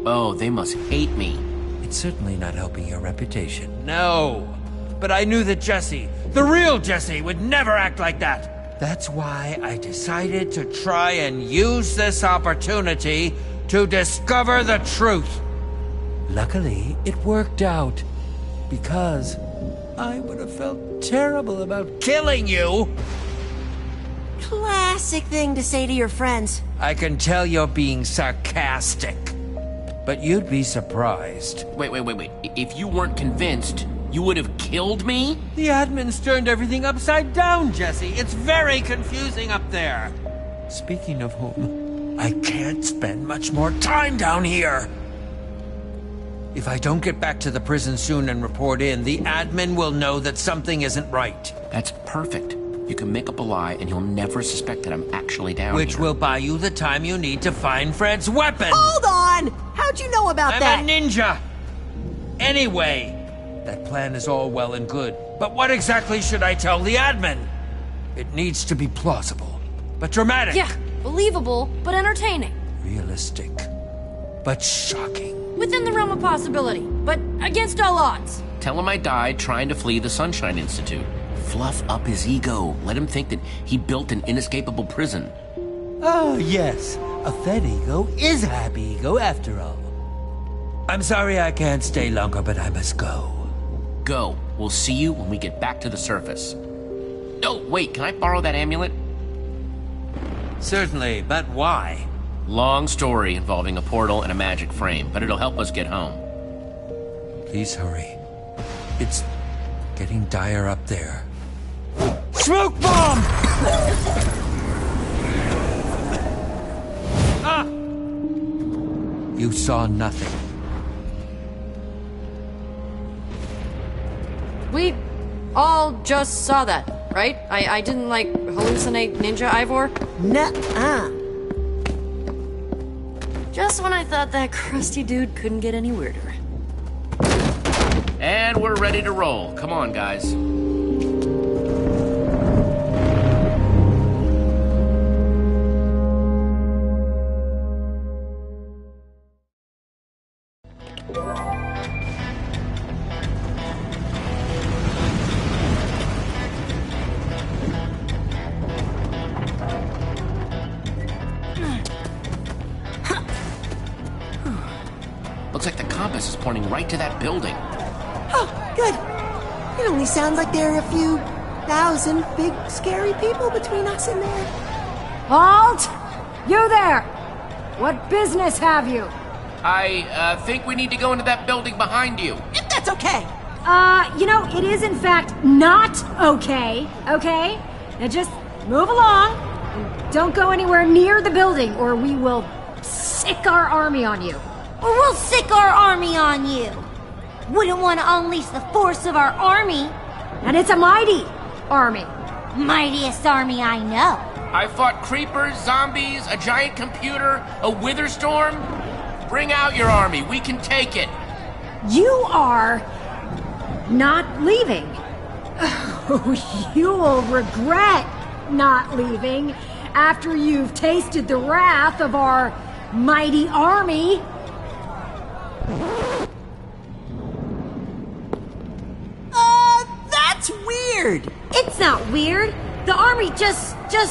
Oh, they must hate me. It's certainly not helping your reputation, no. But I knew that Jesse, the real Jesse, would never act like that. That's why I decided to try and use this opportunity to discover the truth. Luckily, it worked out. Because I would have felt terrible about killing you. Classic thing to say to your friends. I can tell you're being sarcastic. But you'd be surprised. Wait. If you weren't convinced, you would have killed me? The admin's turned everything upside down, Jesse. It's very confusing up there. Speaking of whom, I can't spend much more time down here. If I don't get back to the prison soon and report in, the admin will know that something isn't right. That's perfect. You can make up a lie and he'll never suspect that I'm actually down Which here. will buy you the time you need to find Fred's weapon! Hold on! How'd you know about that? I'm a ninja! Anyway, that plan is all well and good, but what exactly should I tell the admin? It needs to be plausible, but dramatic. Yeah, believable, but entertaining. Realistic, but shocking. Within the realm of possibility, but against all odds. Tell him I died trying to flee the Sunshine Institute. Fluff up his ego. Let him think that he built an inescapable prison. Oh, yes. A fed ego is a happy ego after all. I'm sorry I can't stay longer, but I must go. Go. We'll see you when we get back to the surface. Oh, wait, can I borrow that amulet? Certainly, but why? Long story involving a portal and a magic frame, but it'll help us get home. Please hurry. It's getting dire up there. Smoke bomb! Ah! You saw nothing. We all just saw that, right? I didn't, like, hallucinate Ninja Ivor? Nuh-uh. Just when I thought that crusty dude couldn't get any weirder. And we're ready to roll. Come on, guys. Looks like the compass is pointing right to that building. Oh, good. It only sounds like there are a few thousand big, scary people between us and there. Halt! You there! What business have you? I think we need to go into that building behind you. If that's okay. You know, it is in fact not okay, okay? Now just move along and don't go anywhere near the building or we will sick our army on you. Or we'll sick our army on you. Wouldn't want to unleash the force of our army. And it's a mighty army. Mightiest army I know. I fought creepers, zombies, a giant computer, a wither storm. Bring out your army. We can take it. You are not leaving. Oh, you'll regret not leaving after you've tasted the wrath of our mighty army. That's weird. It's not weird. The army just took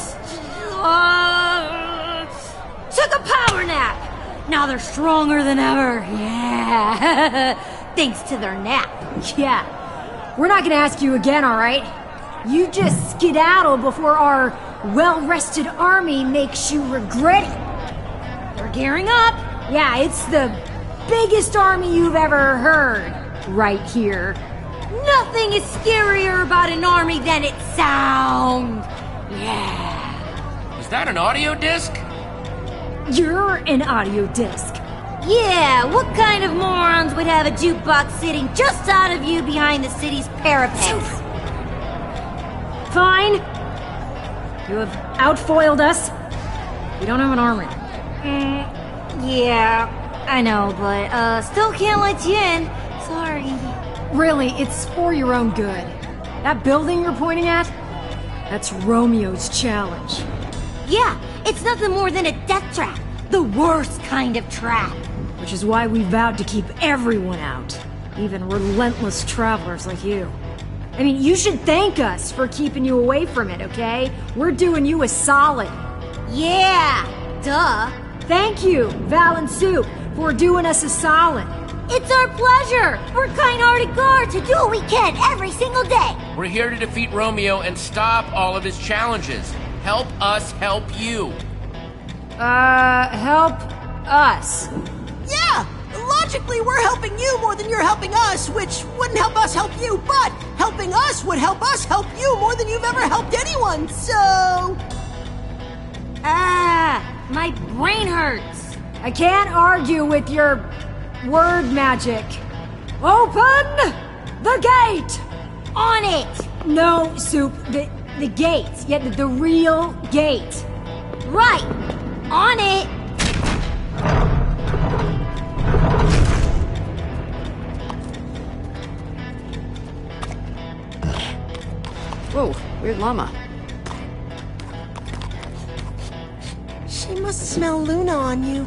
a power nap. Now they're stronger than ever. Yeah. Thanks to their nap. Yeah. We're not gonna ask you again, all right? You just skedaddle before our well-rested army makes you regret it. We're gearing up. Yeah, it's the biggest army you've ever heard right here. Nothing is scarier about an army than its sound. Yeah. Is that an audio disc? You're an audio disc. Yeah, what kind of morons would have a jukebox sitting just out of view behind the city's parapets? Fine. You have outfoiled us. We don't have an army. Yeah, I know, but still can't let you in. Sorry. Really, it's for your own good. That building you're pointing at? That's Romeo's challenge. Yeah, it's nothing more than a death trap. The worst kind of trap. Which is why we vowed to keep everyone out. Even relentless travelers like you. I mean, you should thank us for keeping you away from it, okay? We're doing you a solid. Yeah, duh. Thank you, Val and Sue, for doing us a solid. It's our pleasure. We're kind-hearted guards who do what we can every single day. We're here to defeat Romeo and stop all of his challenges. Help us help you. Help us. Yeah, logically we're helping you more than you're helping us, which wouldn't help us help you, but helping us would help us help you more than you've ever helped anyone, so... My brain hurts. I can't argue with your word magic. Open the gate! On it! No, Soup, the gate. Yeah, the real gate. Right! On it! Whoa, weird llama. She must smell Luna on you.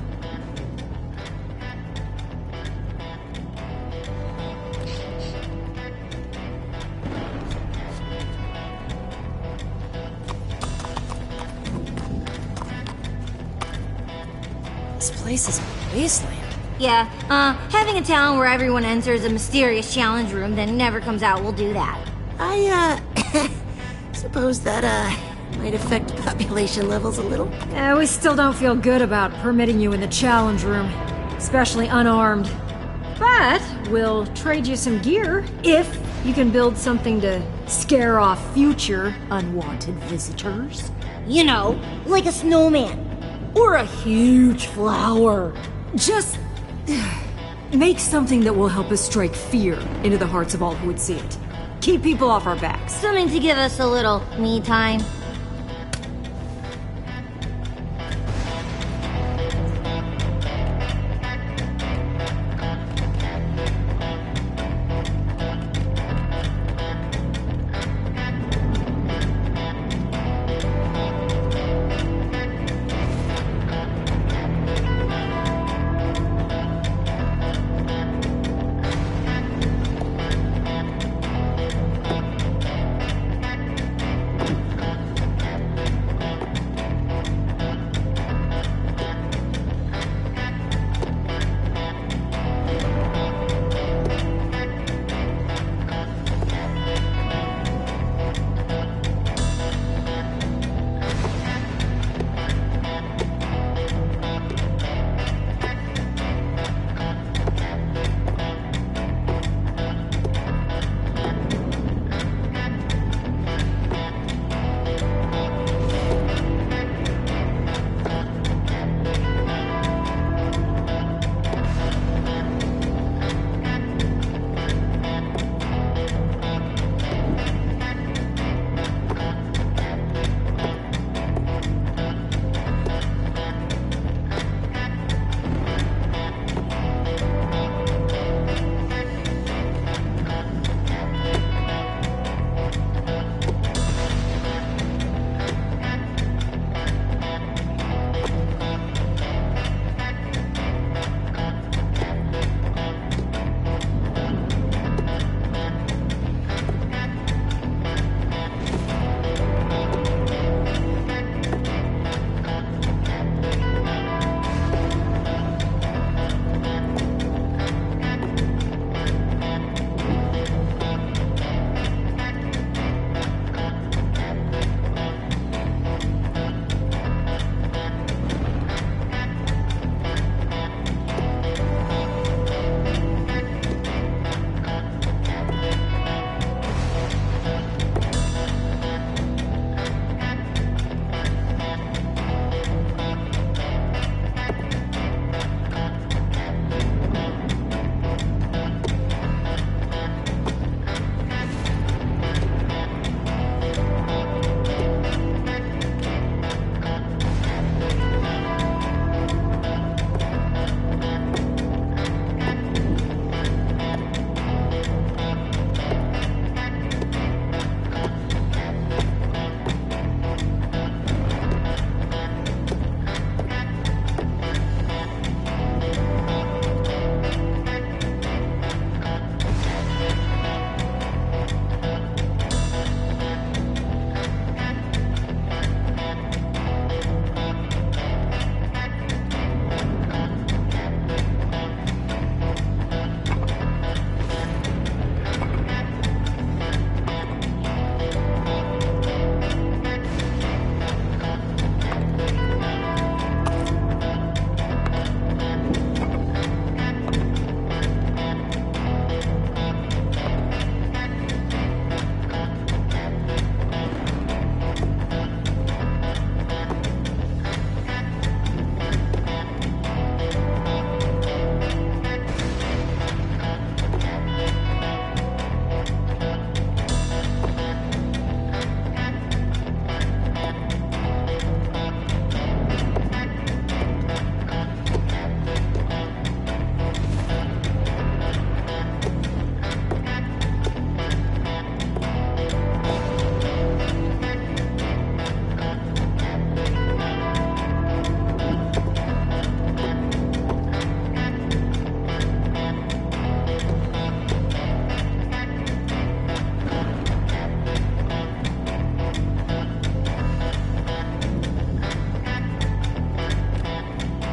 This place is a wasteland. Yeah, having a town where everyone enters a mysterious challenge room then never comes out will do that. I, suppose that, might affect population levels a little. We still don't feel good about permitting you in the challenge room, especially unarmed. But we'll trade you some gear if you can build something to scare off future unwanted visitors. You know, like a snowman. Or a huge flower. Just make something that will help us strike fear into the hearts of all who would see it. Keep people off our backs. Something to give us a little me time.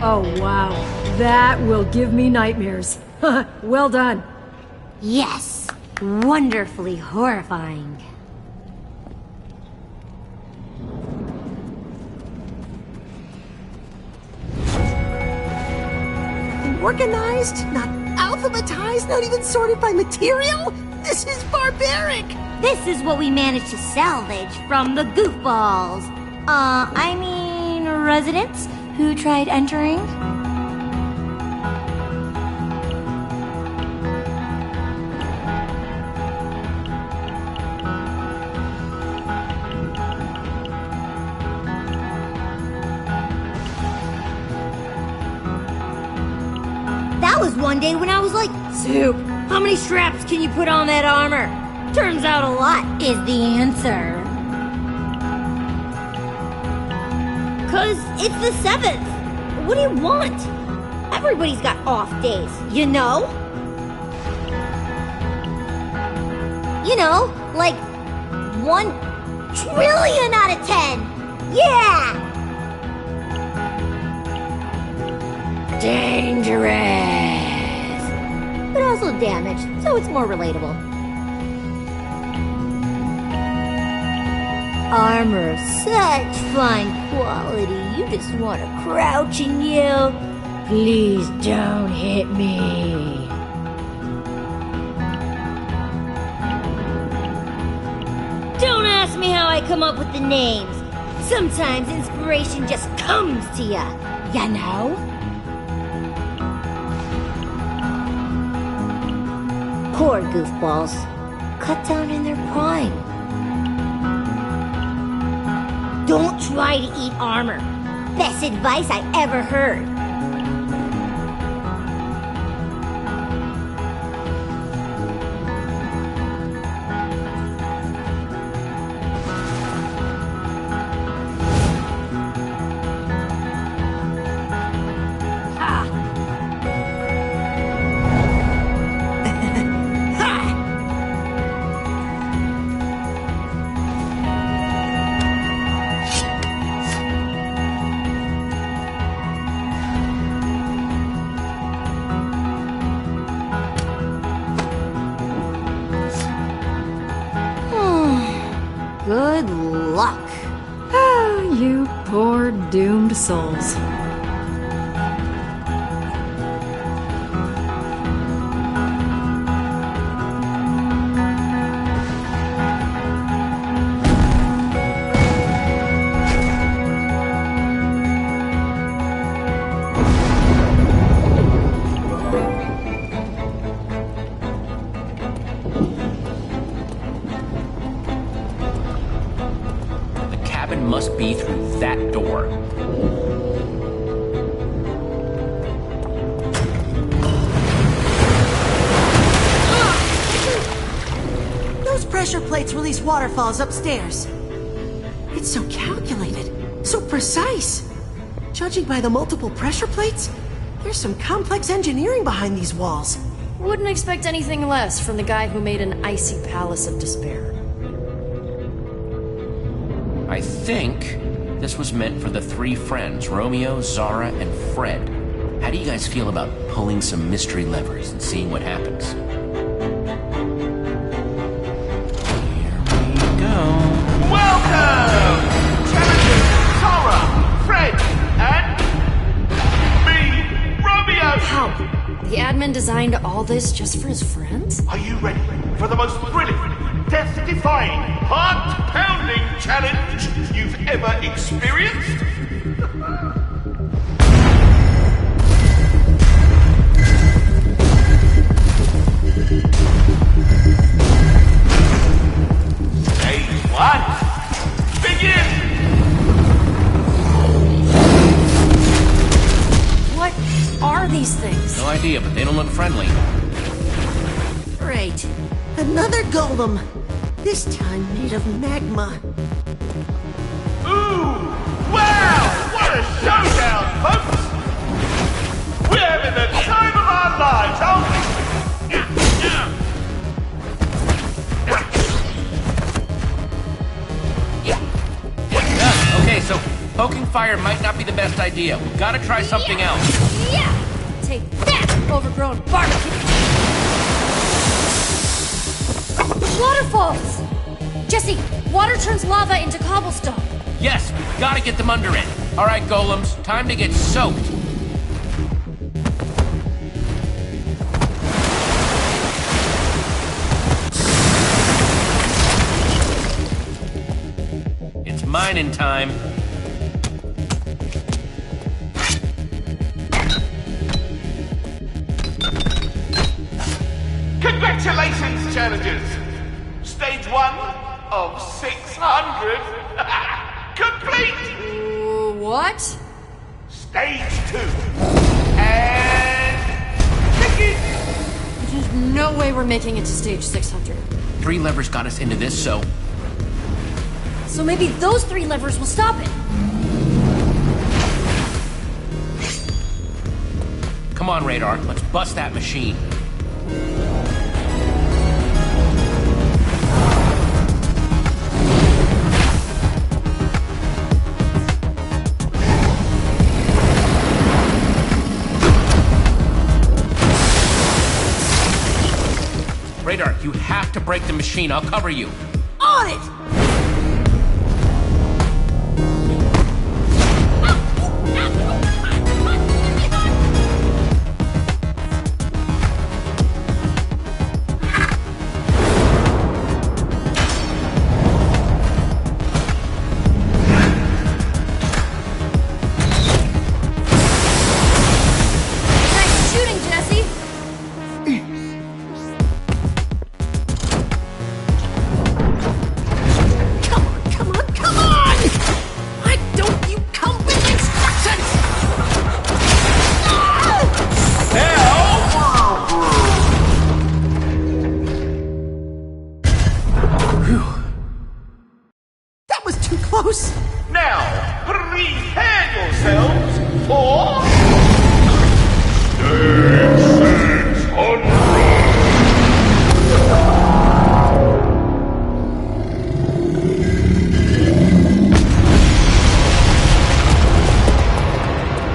Oh, wow. That will give me nightmares. Well done. Yes. Wonderfully horrifying. Organized, not alphabetized, not even sorted by material? This is barbaric! This is what we managed to salvage from the goofballs. I mean, residents who tried entering. That was one day when I was like, Soup, how many straps can you put on that armor? Turns out a lot is the answer. 'Cause it's the 7th. What do you want? Everybody's got off days, you know? You know, like 1 trillion out of 10. Yeah! Dangerous. But also damaged, so it's more relatable. Armor, such fine quality. You just want to crouch and yell, please don't hit me. Don't ask me how I come up with the names. Sometimes inspiration just comes to ya, you know? Poor goofballs. Cut down in their prime. Don't try to eat armor. Best advice I ever heard. Good luck. Ah, you poor doomed souls. Must be through that door. Those pressure plates release waterfalls upstairs. It's so calculated, so precise. Judging by the multiple pressure plates, there's some complex engineering behind these walls. Wouldn't expect anything less from the guy who made an icy palace of despair. I think this was meant for the 3 friends, Romeo, Zara, and Fred. How do you guys feel about pulling some mystery levers and seeing what happens? Here we go. Welcome! Challengers Zara, Fred, and me, Romeo! How? The admin designed all this just for his friends? Are you ready for the most thrilling, death-defying, heart-pounding challenge you've ever experienced? Phase 1, begin! What are these things? No idea, but they don't look friendly. Great. Another golem. This time made of magma. Ooh! Wow! What a showdown, folks! We're having the time of our lives, aren't we? Okay, so Poking fire might not be the best idea. We've got to try something else. Yeah! Take that, overgrown barbecue! Waterfalls! Jesse, water turns lava into cobblestone. Yes, we've got to get them under it. All right, golems, time to get soaked. It's mining time. Congratulations, challengers! Stage 1 of 600 complete! What? Stage 2. And... begin! There's no way we're making it to stage 600. 3 levers got us into this, so... So maybe those 3 levers will stop it. Come on, Radar, let's bust that machine. Radar, you have to break the machine. I'll cover you. On it! Nice shooting, Jesse! Come on! Why don't you come with instructions? That was too close. Now, prepare yourselves for...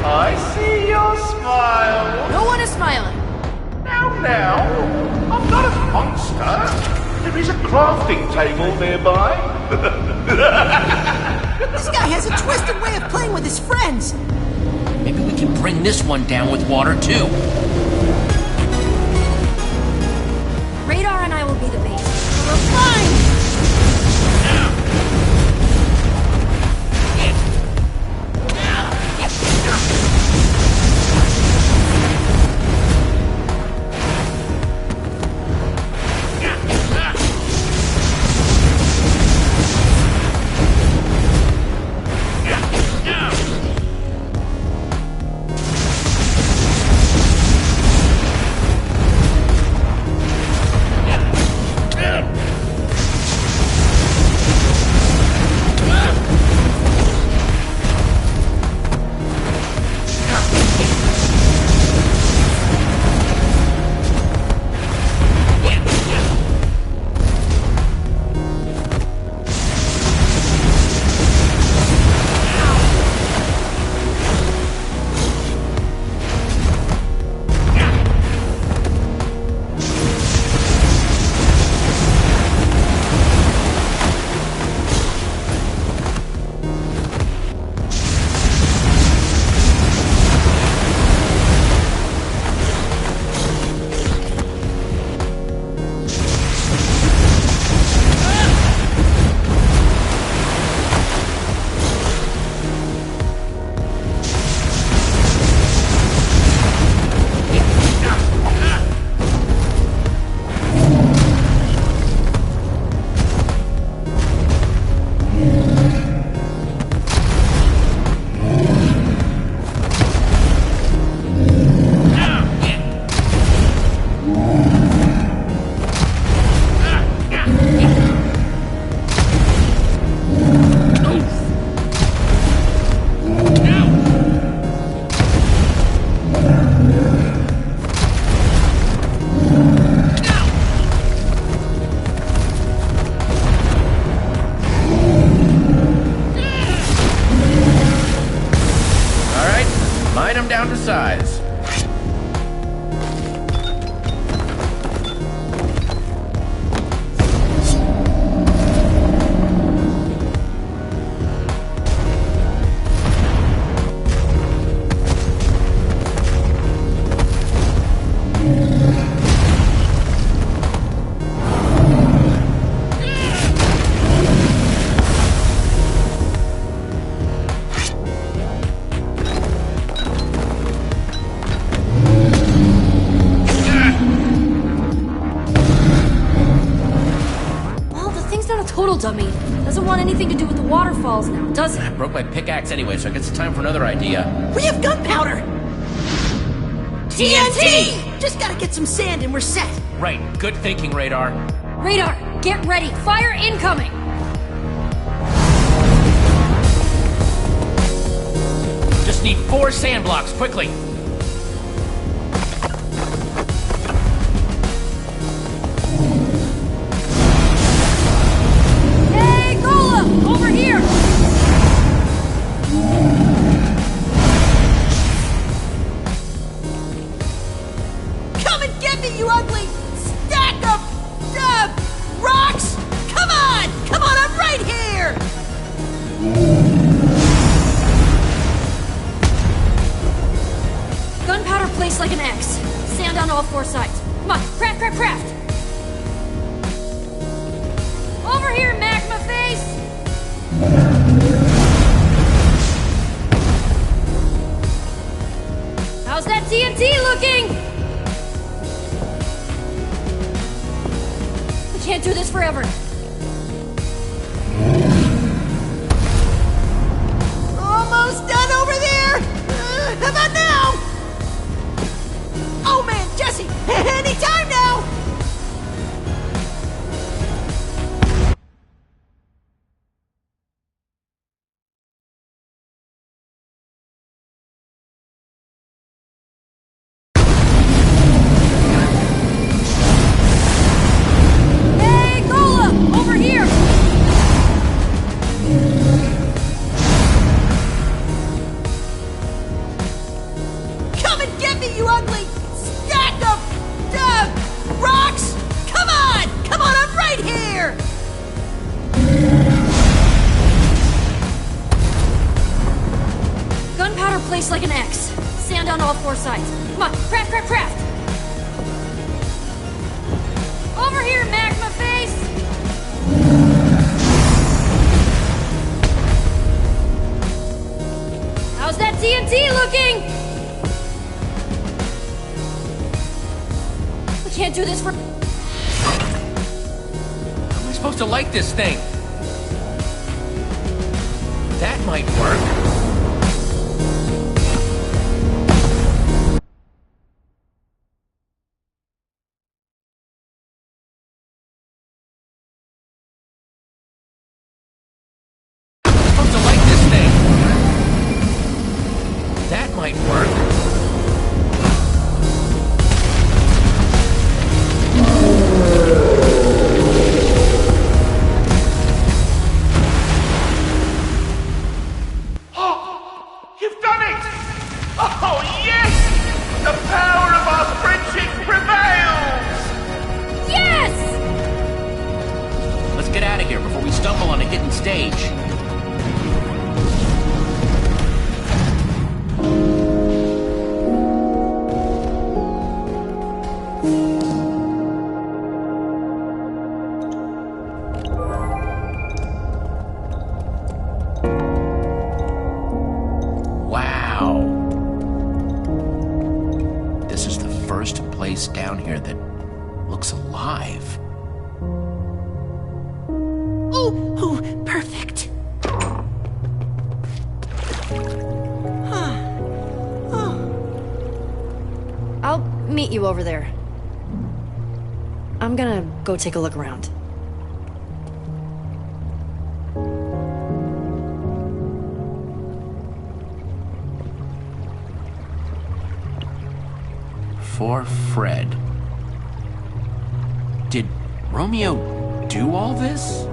I see your smile. No one is smiling. Now, I'm not a monster. There is a crafting table nearby. This guy has a twisted way of playing with his friends. Maybe we can bring this one down with water, too. Radar and I will be the bait. We're fine. cool, dummy. Doesn't want anything to do with the waterfalls now, does it? I broke my pickaxe anyway, so I guess it's time for another idea. We have gunpowder! TNT! Just gotta get some sand and we're set. Right, good thinking, Radar. Radar, get ready. Fire incoming! Just need 4 sand blocks, quickly. Hey, Golem! Over here! Come and get me, you ugly stack of rocks! Come on! Come on, I'm right here! Gunpowder placed like an X. Sand on all 4 sides. Come on, craft, craft, craft! Over here, magma face! How's that TNT looking? We can't do this forever. Almost done over there! How about now? Oh man, Jesse! Anytime now! Hey, Golem! Over here! Come and get me, you ugly stack of rocks! Come on! Come on, I'm right here! Gunpowder placed like an X. Sand on all 4 sides. Come on, craft, craft, craft! Over here, magma face! How's that TNT looking? We can't do this for... How am I supposed to light this thing? That might work. Supposed to light this thing. That might work. You've done it! Oh, yes! The power of our friendship prevails! Yes! Let's get out of here before we stumble on a hidden stage. Wow. This is the first place down here that looks alive. Oh, perfect. I'll meet you over there. I'm gonna go take a look around. For Fred. Did Romeo do all this?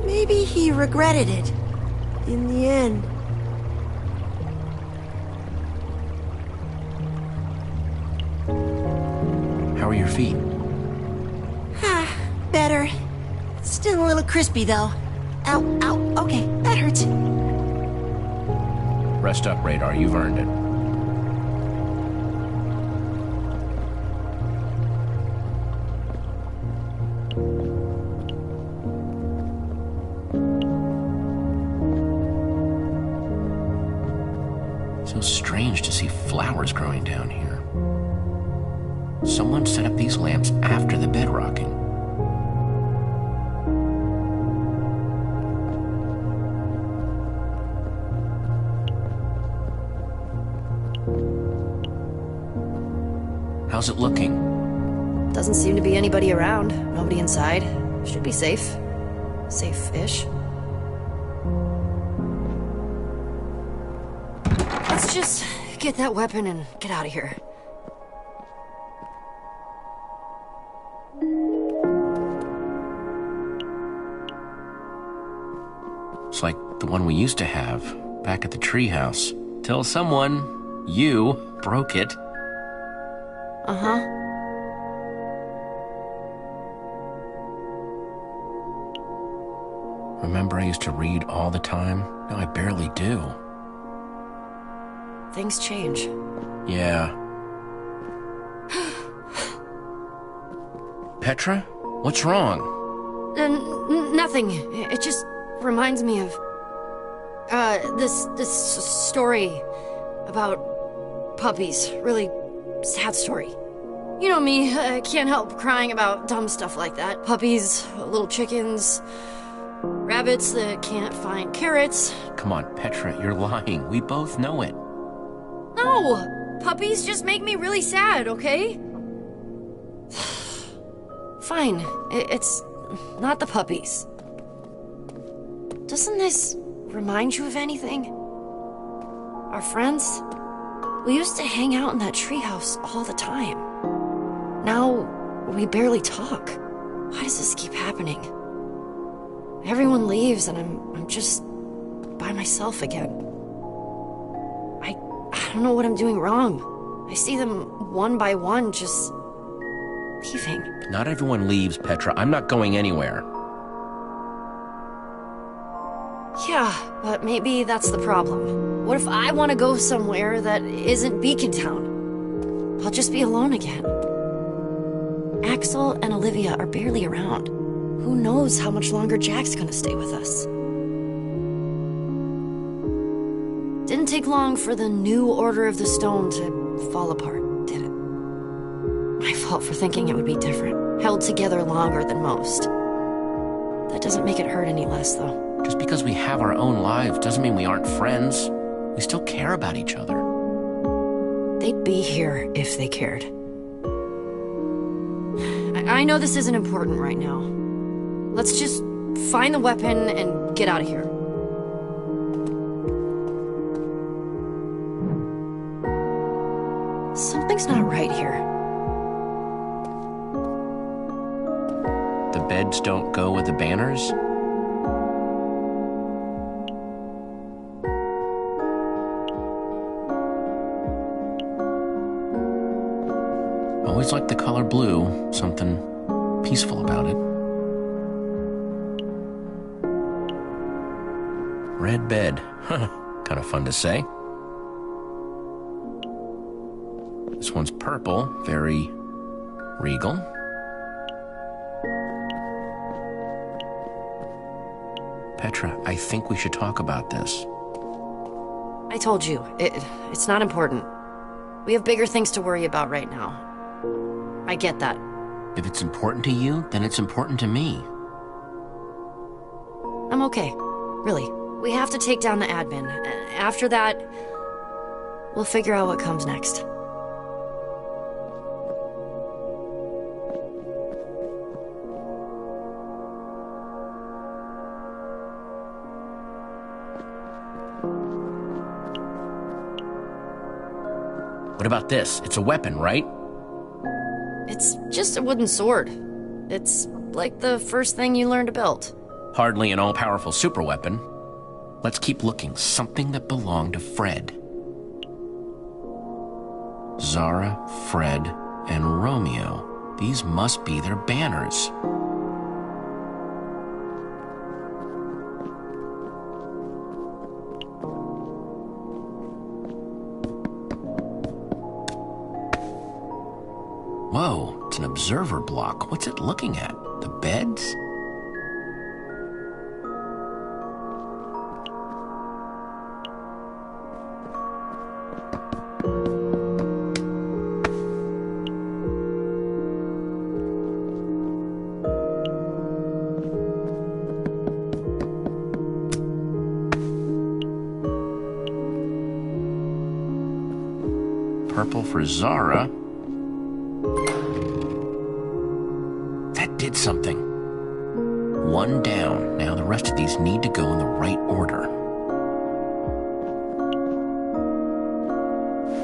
Maybe he regretted it. In the end. How are your feet? Better. Still a little crispy, though. Ow, ow, okay, that hurts. Rest up, Radar. You've earned it. So strange to see flowers growing down here. Someone set up these lamps after the bedrocking. How's it looking? Doesn't seem to be anybody around. Nobody inside. Should be safe. Safe-ish. Let's just get that weapon and get out of here. It's like the one we used to have back at the treehouse. Till someone, you, broke it. Uh-huh. Remember I used to read all the time? Now I barely do. Things change. Yeah. Petra? What's wrong? Nothing. It just reminds me of this story about puppies. Really sad story. You know me, I can't help crying about dumb stuff like that. Puppies, little chickens, rabbits that can't find carrots. Come on, Petra, you're lying. We both know it. No! Puppies just make me really sad, okay? Fine. It's not the puppies. Doesn't this remind you of anything? Our friends? We used to hang out in that treehouse all the time. Now, we barely talk. Why does this keep happening? Everyone leaves and I'm just by myself again. I don't know what I'm doing wrong. I see them one by one just leaving. Not everyone leaves, Petra. I'm not going anywhere. Yeah, but maybe that's the problem. What if I want to go somewhere that isn't Beacon Town? I'll just be alone again. Axel and Olivia are barely around. Who knows how much longer Jack's gonna stay with us? Didn't take long for the new Order of the Stone to fall apart, did it? My fault for thinking it would be different. Held together longer than most. That doesn't make it hurt any less, though. Just because we have our own lives doesn't mean we aren't friends. We still care about each other. They'd be here if they cared. I know this isn't important right now. Let's just find the weapon and get out of here. Something's not right here. The beds don't go with the banners? Always liked the color blue. Something peaceful about it. Red bed. Huh. Kind of fun to say. This one's purple. Very regal. Petra, I think we should talk about this. I told you, it's not important. We have bigger things to worry about right now. I get that. If it's important to you, then it's important to me. I'm okay. Really. We have to take down the admin. After that, we'll figure out what comes next. What about this? It's a weapon, right? It's just a wooden sword. It's like the first thing you learn to build. Hardly an all-powerful superweapon. Let's keep looking. Something that belonged to Fred. Zara, Fred, and Romeo. These must be their banners. Whoa, it's an observer block. What's it looking at? The beds? Purple for Zara. did something. One down. Now the rest of these need to go in the right order.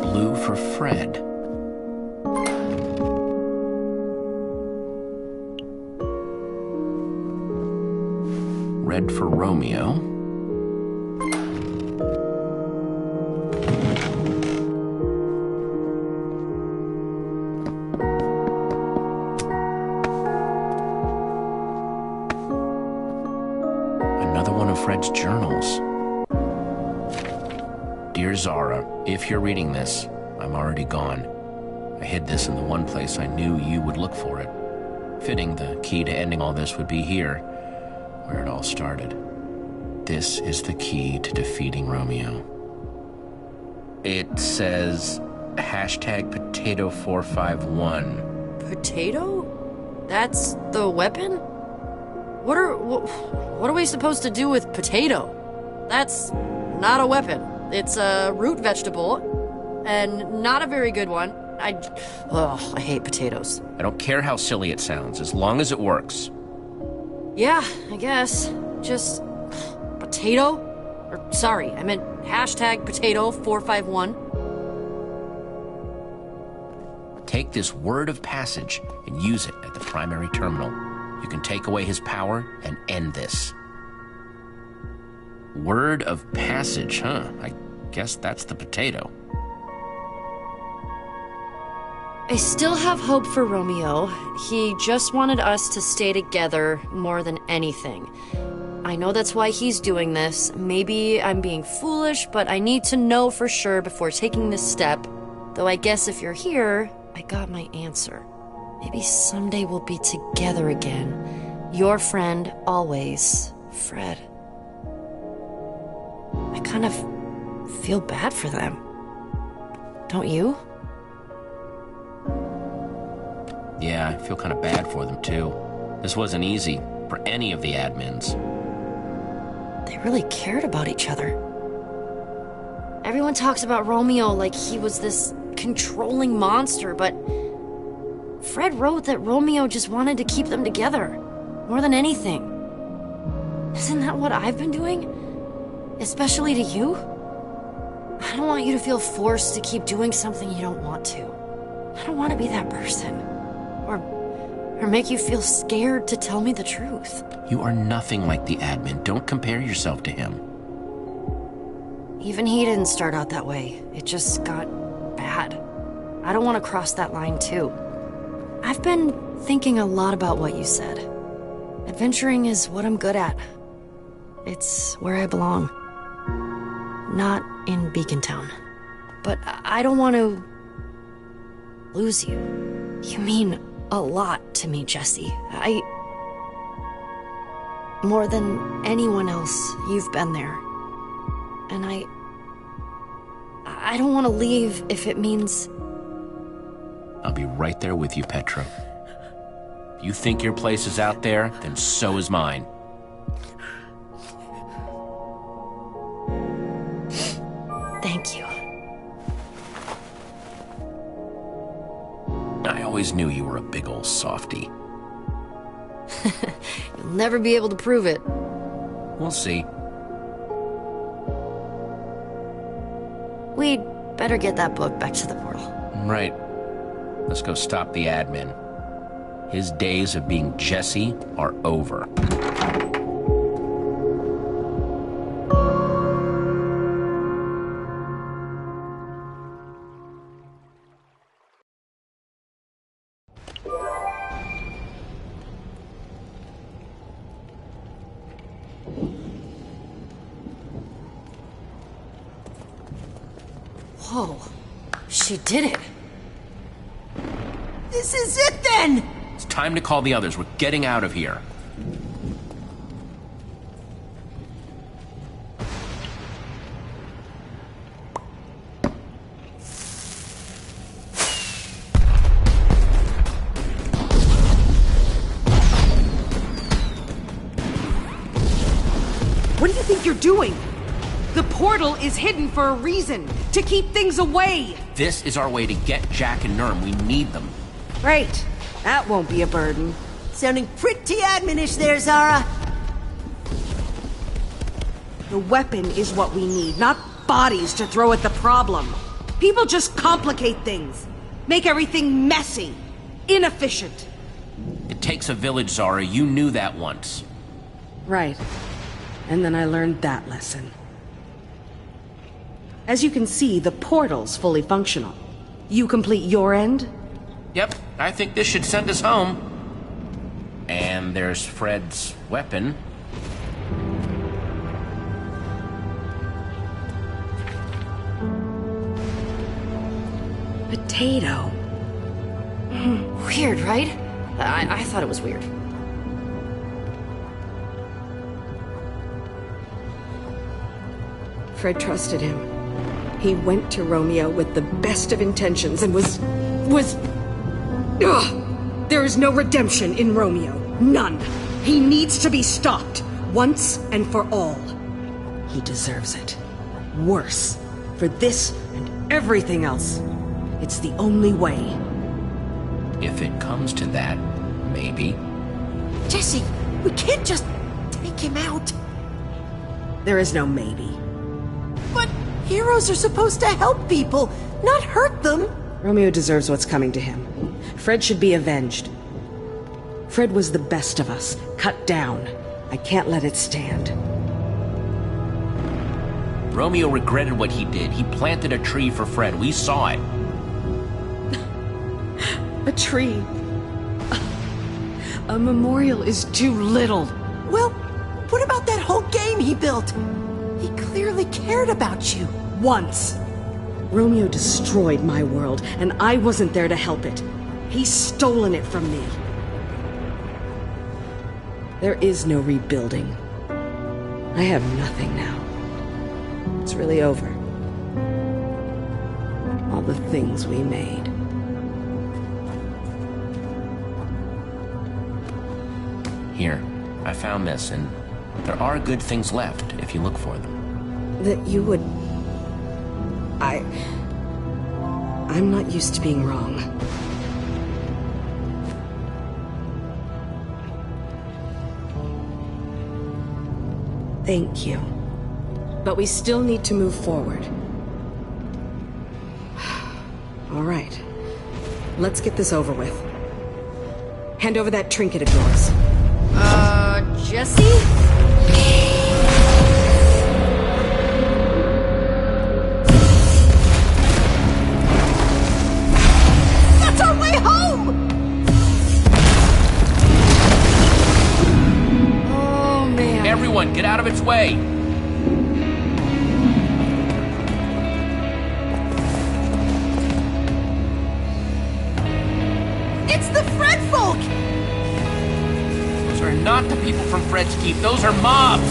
Blue for Fred. Red for Romeo. Another one of Fred's journals. Dear Zara, if you're reading this, I'm already gone. I hid this in the one place I knew you would look for it. Fitting the key to ending all this would be here, where it all started. This is the key to defeating Romeo. It says #Potato451. Potato? That's the weapon? What are we supposed to do with potato? That's not a weapon. It's a root vegetable, and not a very good one. I hate potatoes. I don't care how silly it sounds, as long as it works. Yeah, I guess. Just potato? Or sorry, I meant #Potato451. Take this word of passage and use it at the primary terminal. You can take away his power and end this. Word of passage, huh? I guess that's the potato. I still have hope for Romeo. He just wanted us to stay together more than anything. I know that's why he's doing this. Maybe I'm being foolish, but I need to know for sure before taking this step. Though I guess if you're here, I got my answer. Maybe someday we'll be together again. Your friend, always, Fred. I kind of feel bad for them. Don't you? Yeah, I feel kind of bad for them, too. This wasn't easy for any of the admins. They really cared about each other. Everyone talks about Romeo like he was this controlling monster, but Fred wrote that Romeo just wanted to keep them together, more than anything. Isn't that what I've been doing? Especially to you? I don't want you to feel forced to keep doing something you don't want to. I don't want to be that person. Or make you feel scared to tell me the truth. You are nothing like the admin. Don't compare yourself to him. Even he didn't start out that way. It just got bad. I don't want to cross that line too. I've been thinking a lot about what you said. Adventuring is what I'm good at. It's where I belong. Not in Beacon Town. But I don't want to lose you. You mean a lot to me, Jesse. More than anyone else, you've been there. And I don't want to leave if it means... I'll be right there with you, Petra. If you think your place is out there, then so is mine. Thank you. I always knew you were a big old softy. You'll never be able to prove it. We'll see. We'd better get that book back to the portal. Right. Let's go stop the admin. His days of being Jesse are over. Whoa. She did it. This is it then! It's time to call the others. We're getting out of here. What do you think you're doing? The portal is hidden for a reason, to keep things away. This is our way to get Jack and Nurm. We need them. Right. That won't be a burden. Sounding pretty admonish there, Zara. The weapon is what we need, not bodies to throw at the problem. People just complicate things. Make everything messy. Inefficient. It takes a village, Zara. You knew that once. Right. And then I learned that lesson. As you can see, the portal's fully functional. You complete your end? Yep, I think this should send us home. And there's Fred's weapon. Potato. Weird, right? I thought it was weird. Fred trusted him. He went to Romeo with the best of intentions and was... Ugh! There is no redemption in Romeo. None. He needs to be stopped. Once and for all. He deserves it. Worse. For this and everything else. It's the only way. If it comes to that, maybe. Jesse, we can't just take him out. There is no maybe. But heroes are supposed to help people, not hurt them. Romeo deserves what's coming to him. Fred should be avenged. Fred was the best of us, cut down. I can't let it stand. Romeo regretted what he did. He planted a tree for Fred. We saw it. A tree. A memorial is too little. Well, what about that whole game he built? He clearly cared about you. Once. Romeo destroyed my world, and I wasn't there to help it. He's stolen it from me. There is no rebuilding. I have nothing now. It's really over. All the things we made. Here, I found this, and there are good things left if you look for them. That you would... I'm not used to being wrong. Thank you. But we still need to move forward. All right. Let's get this over with. Hand over that trinket of yours. Jesse? That's our way home! Oh, man. Everyone, get out of its way! It's the Fred folk! Those are not the people from Fred's Keep. Those are mobs!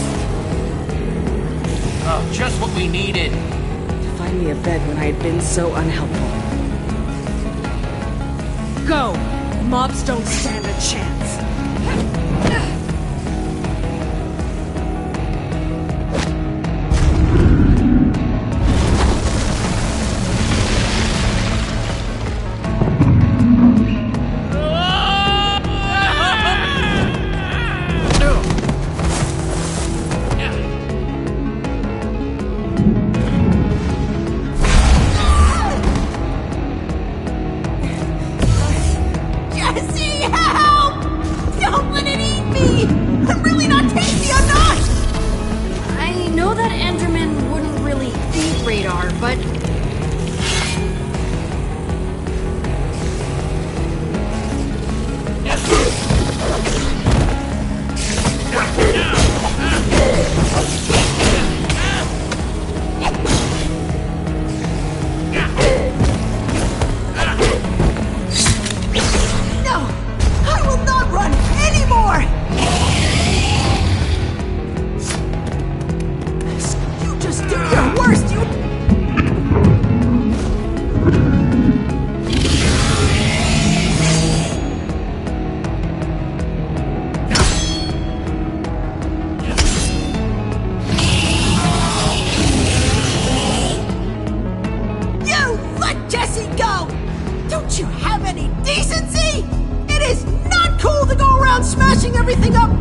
Oh, just what we needed. To find me a bed when I had been so unhelpful. Go! Mobs don't stand a chance.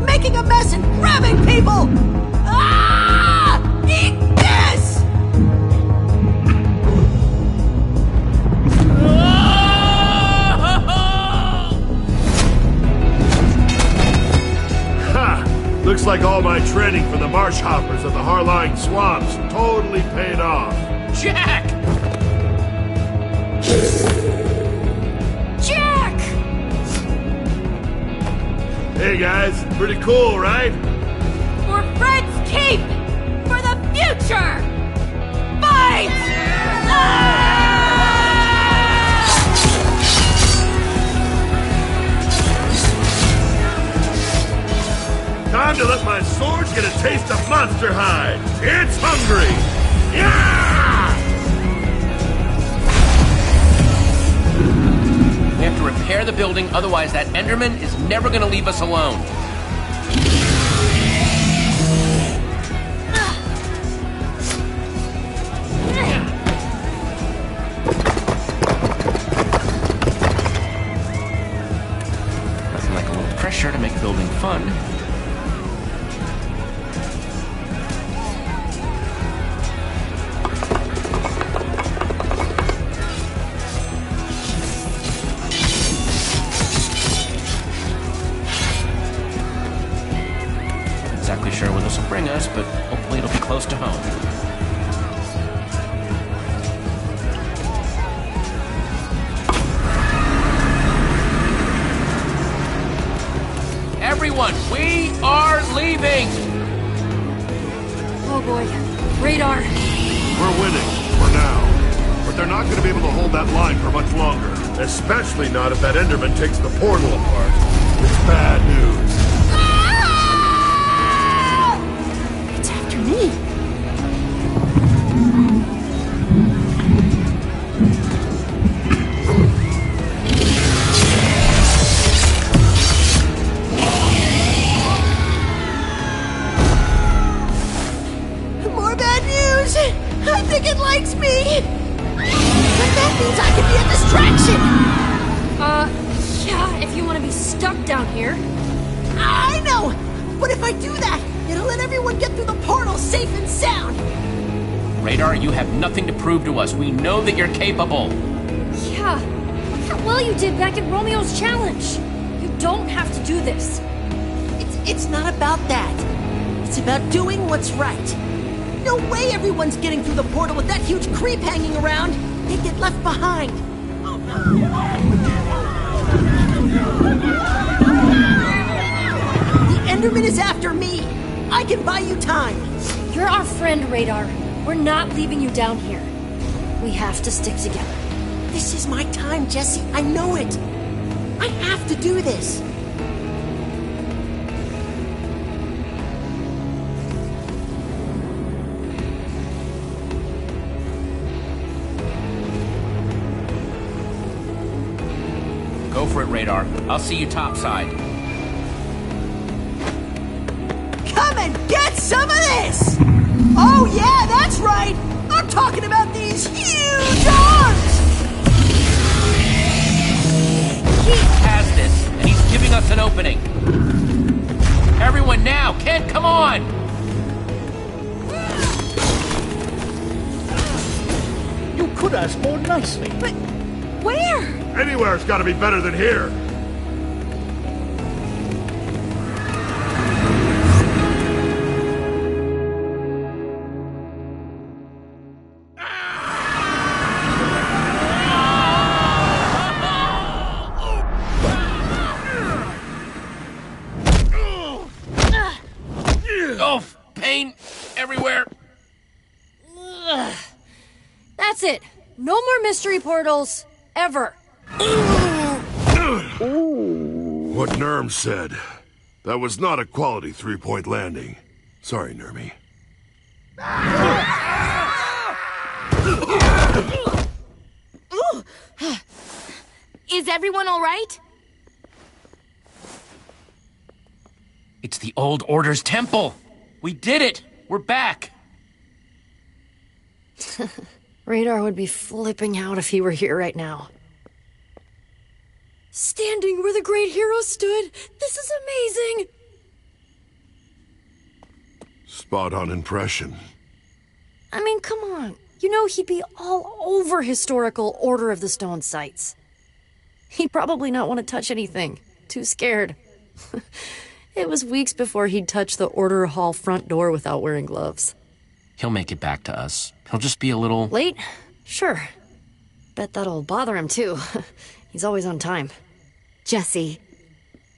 making a mess and grabbing people! Ah! Eat this! Ha! Looks like all my training for the marsh hoppers of the Harline Swamps totally paid off. Jack! Jack! Hey guys, pretty cool, right? For Fred's keep! For the future! Fight! Time to let my sword get a taste of Monster Hide. It's hungry! Yeah! We have to repair the building, otherwise that Enderman is never gonna leave us alone. Nothing like a little pressure to make building fun. Exactly sure where this will bring us, but hopefully it'll be close to home. Everyone, we are leaving! Oh boy. Radar. We're winning, for now. But they're not going to be able to hold that line for much longer. Especially not if that Enderman takes the portal apart. It's bad news. It's after me. More bad news! I think it likes me! But that means I can be a distraction! Yeah, if you want to be stuck down here. I know! But if I do that, it'll let everyone get through the portal safe and sound! Radar, you have nothing to prove to us. We know that you're capable. Yeah, look how well you did back at Romeo's challenge. You don't have to do this. It's not about that. It's about doing what's right. No way everyone's getting through the portal with that huge creep hanging around. They'd get left behind. The Enderman is after me. I can buy you time. You're our friend, Radar. We're not leaving you down here. We have to stick together. This is my time, Jesse. I know it. I have to do this. Go for it, Radar. I'll see you topside. Come and get some of this! Oh yeah, that's right! I'm talking about these huge arms! He has this, and he's giving us an opening. Everyone now! Kent, come on! You could ask more nicely. But where? Anywhere's got to be better than here. Oh, pain everywhere. That's it. No more mystery portals. Ever. What Nerm said. That was not a quality three-point landing. Sorry, Nermy. Is everyone all right? It's the Old Order's temple. We did it. We're back. Radar would be flipping out if he were here right now. Standing where the great hero stood. This is amazing. Spot-on impression. I mean, come on. You know he'd be all over historical Order of the Stone sites. He'd probably not want to touch anything. Too scared. It was weeks before he'd touch the Order Hall front door without wearing gloves. He'll make it back to us. He'll just be a little... Late? Sure. Bet that'll bother him, too. He's always on time. Jesse,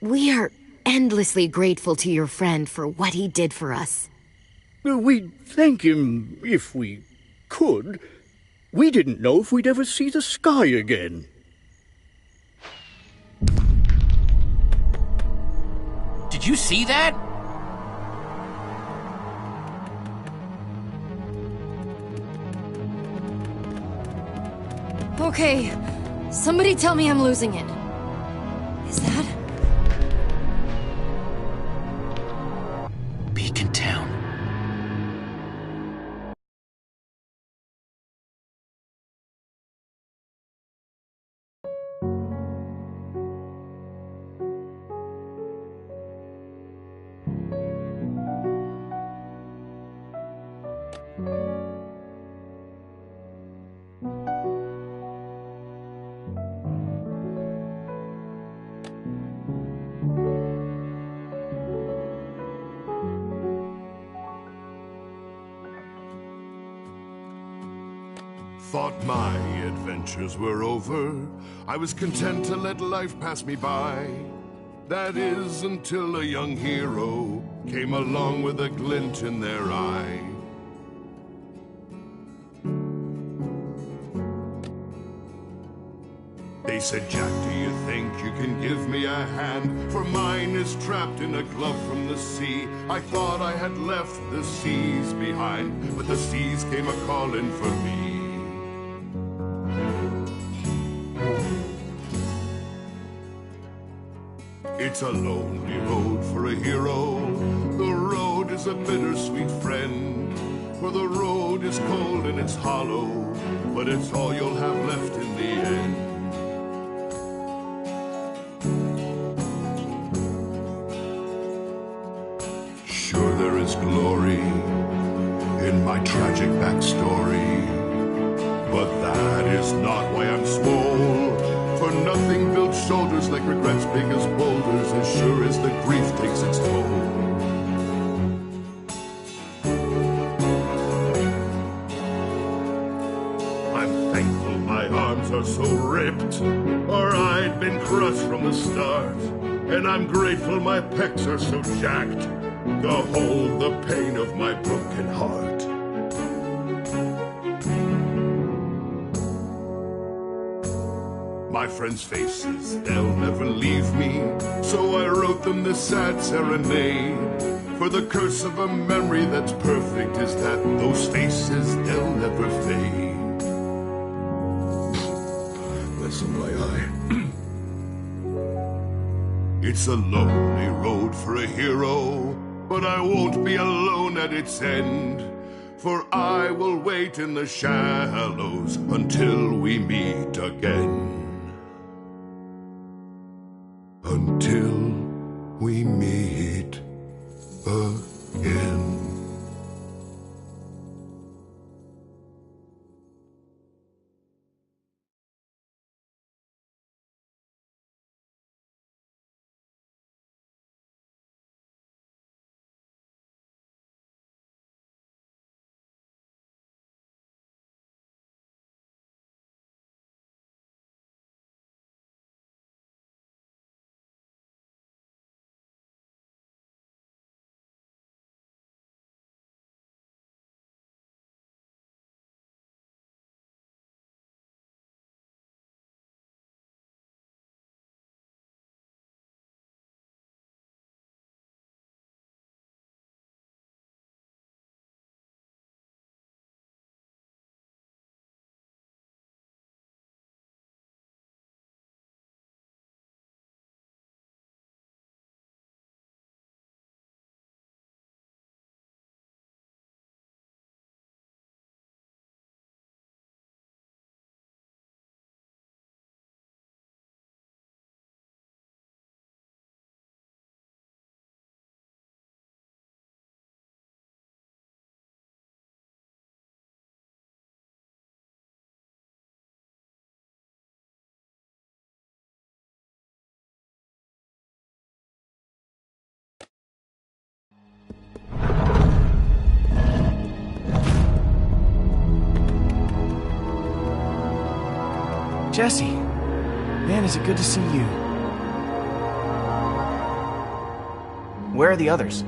we are endlessly grateful to your friend for what he did for us. We'd thank him if we could. We didn't know if we'd ever see the sky again. Did you see that? Okay, somebody tell me I'm losing it. Is that? Beacon Town. Thought my adventures were over. I was content to let life pass me by. That is, until a young hero came along with a glint in their eye. They said, Jack, do you think you can give me a hand? For mine is trapped in a glove from the sea. I thought I had left the seas behind, but the seas came a-calling for me. It's a lonely road for a hero. The road is a bittersweet friend. For the road is cold and it's hollow, but it's all you'll have left in the end. Sure, there is glory in my tragic backstory, but that is not why I'm small. For nothing builds shoulders like regrets big as boulders, as sure as the grief takes its toll. I'm thankful my arms are so ripped, or I'd been crushed from the start. And I'm grateful my pecs are so jacked to hold the pain of my broken heart. My friends' faces, they'll never leave me, so I wrote them this sad serenade. For the curse of a memory that's perfect is that those faces, they'll never fade. Listen, my eye. It's a lonely road for a hero, but I won't be alone at its end. For I will wait in the shallows until we meet again. Until we meet again. Jesse, man, is it good to see you. Where are the others?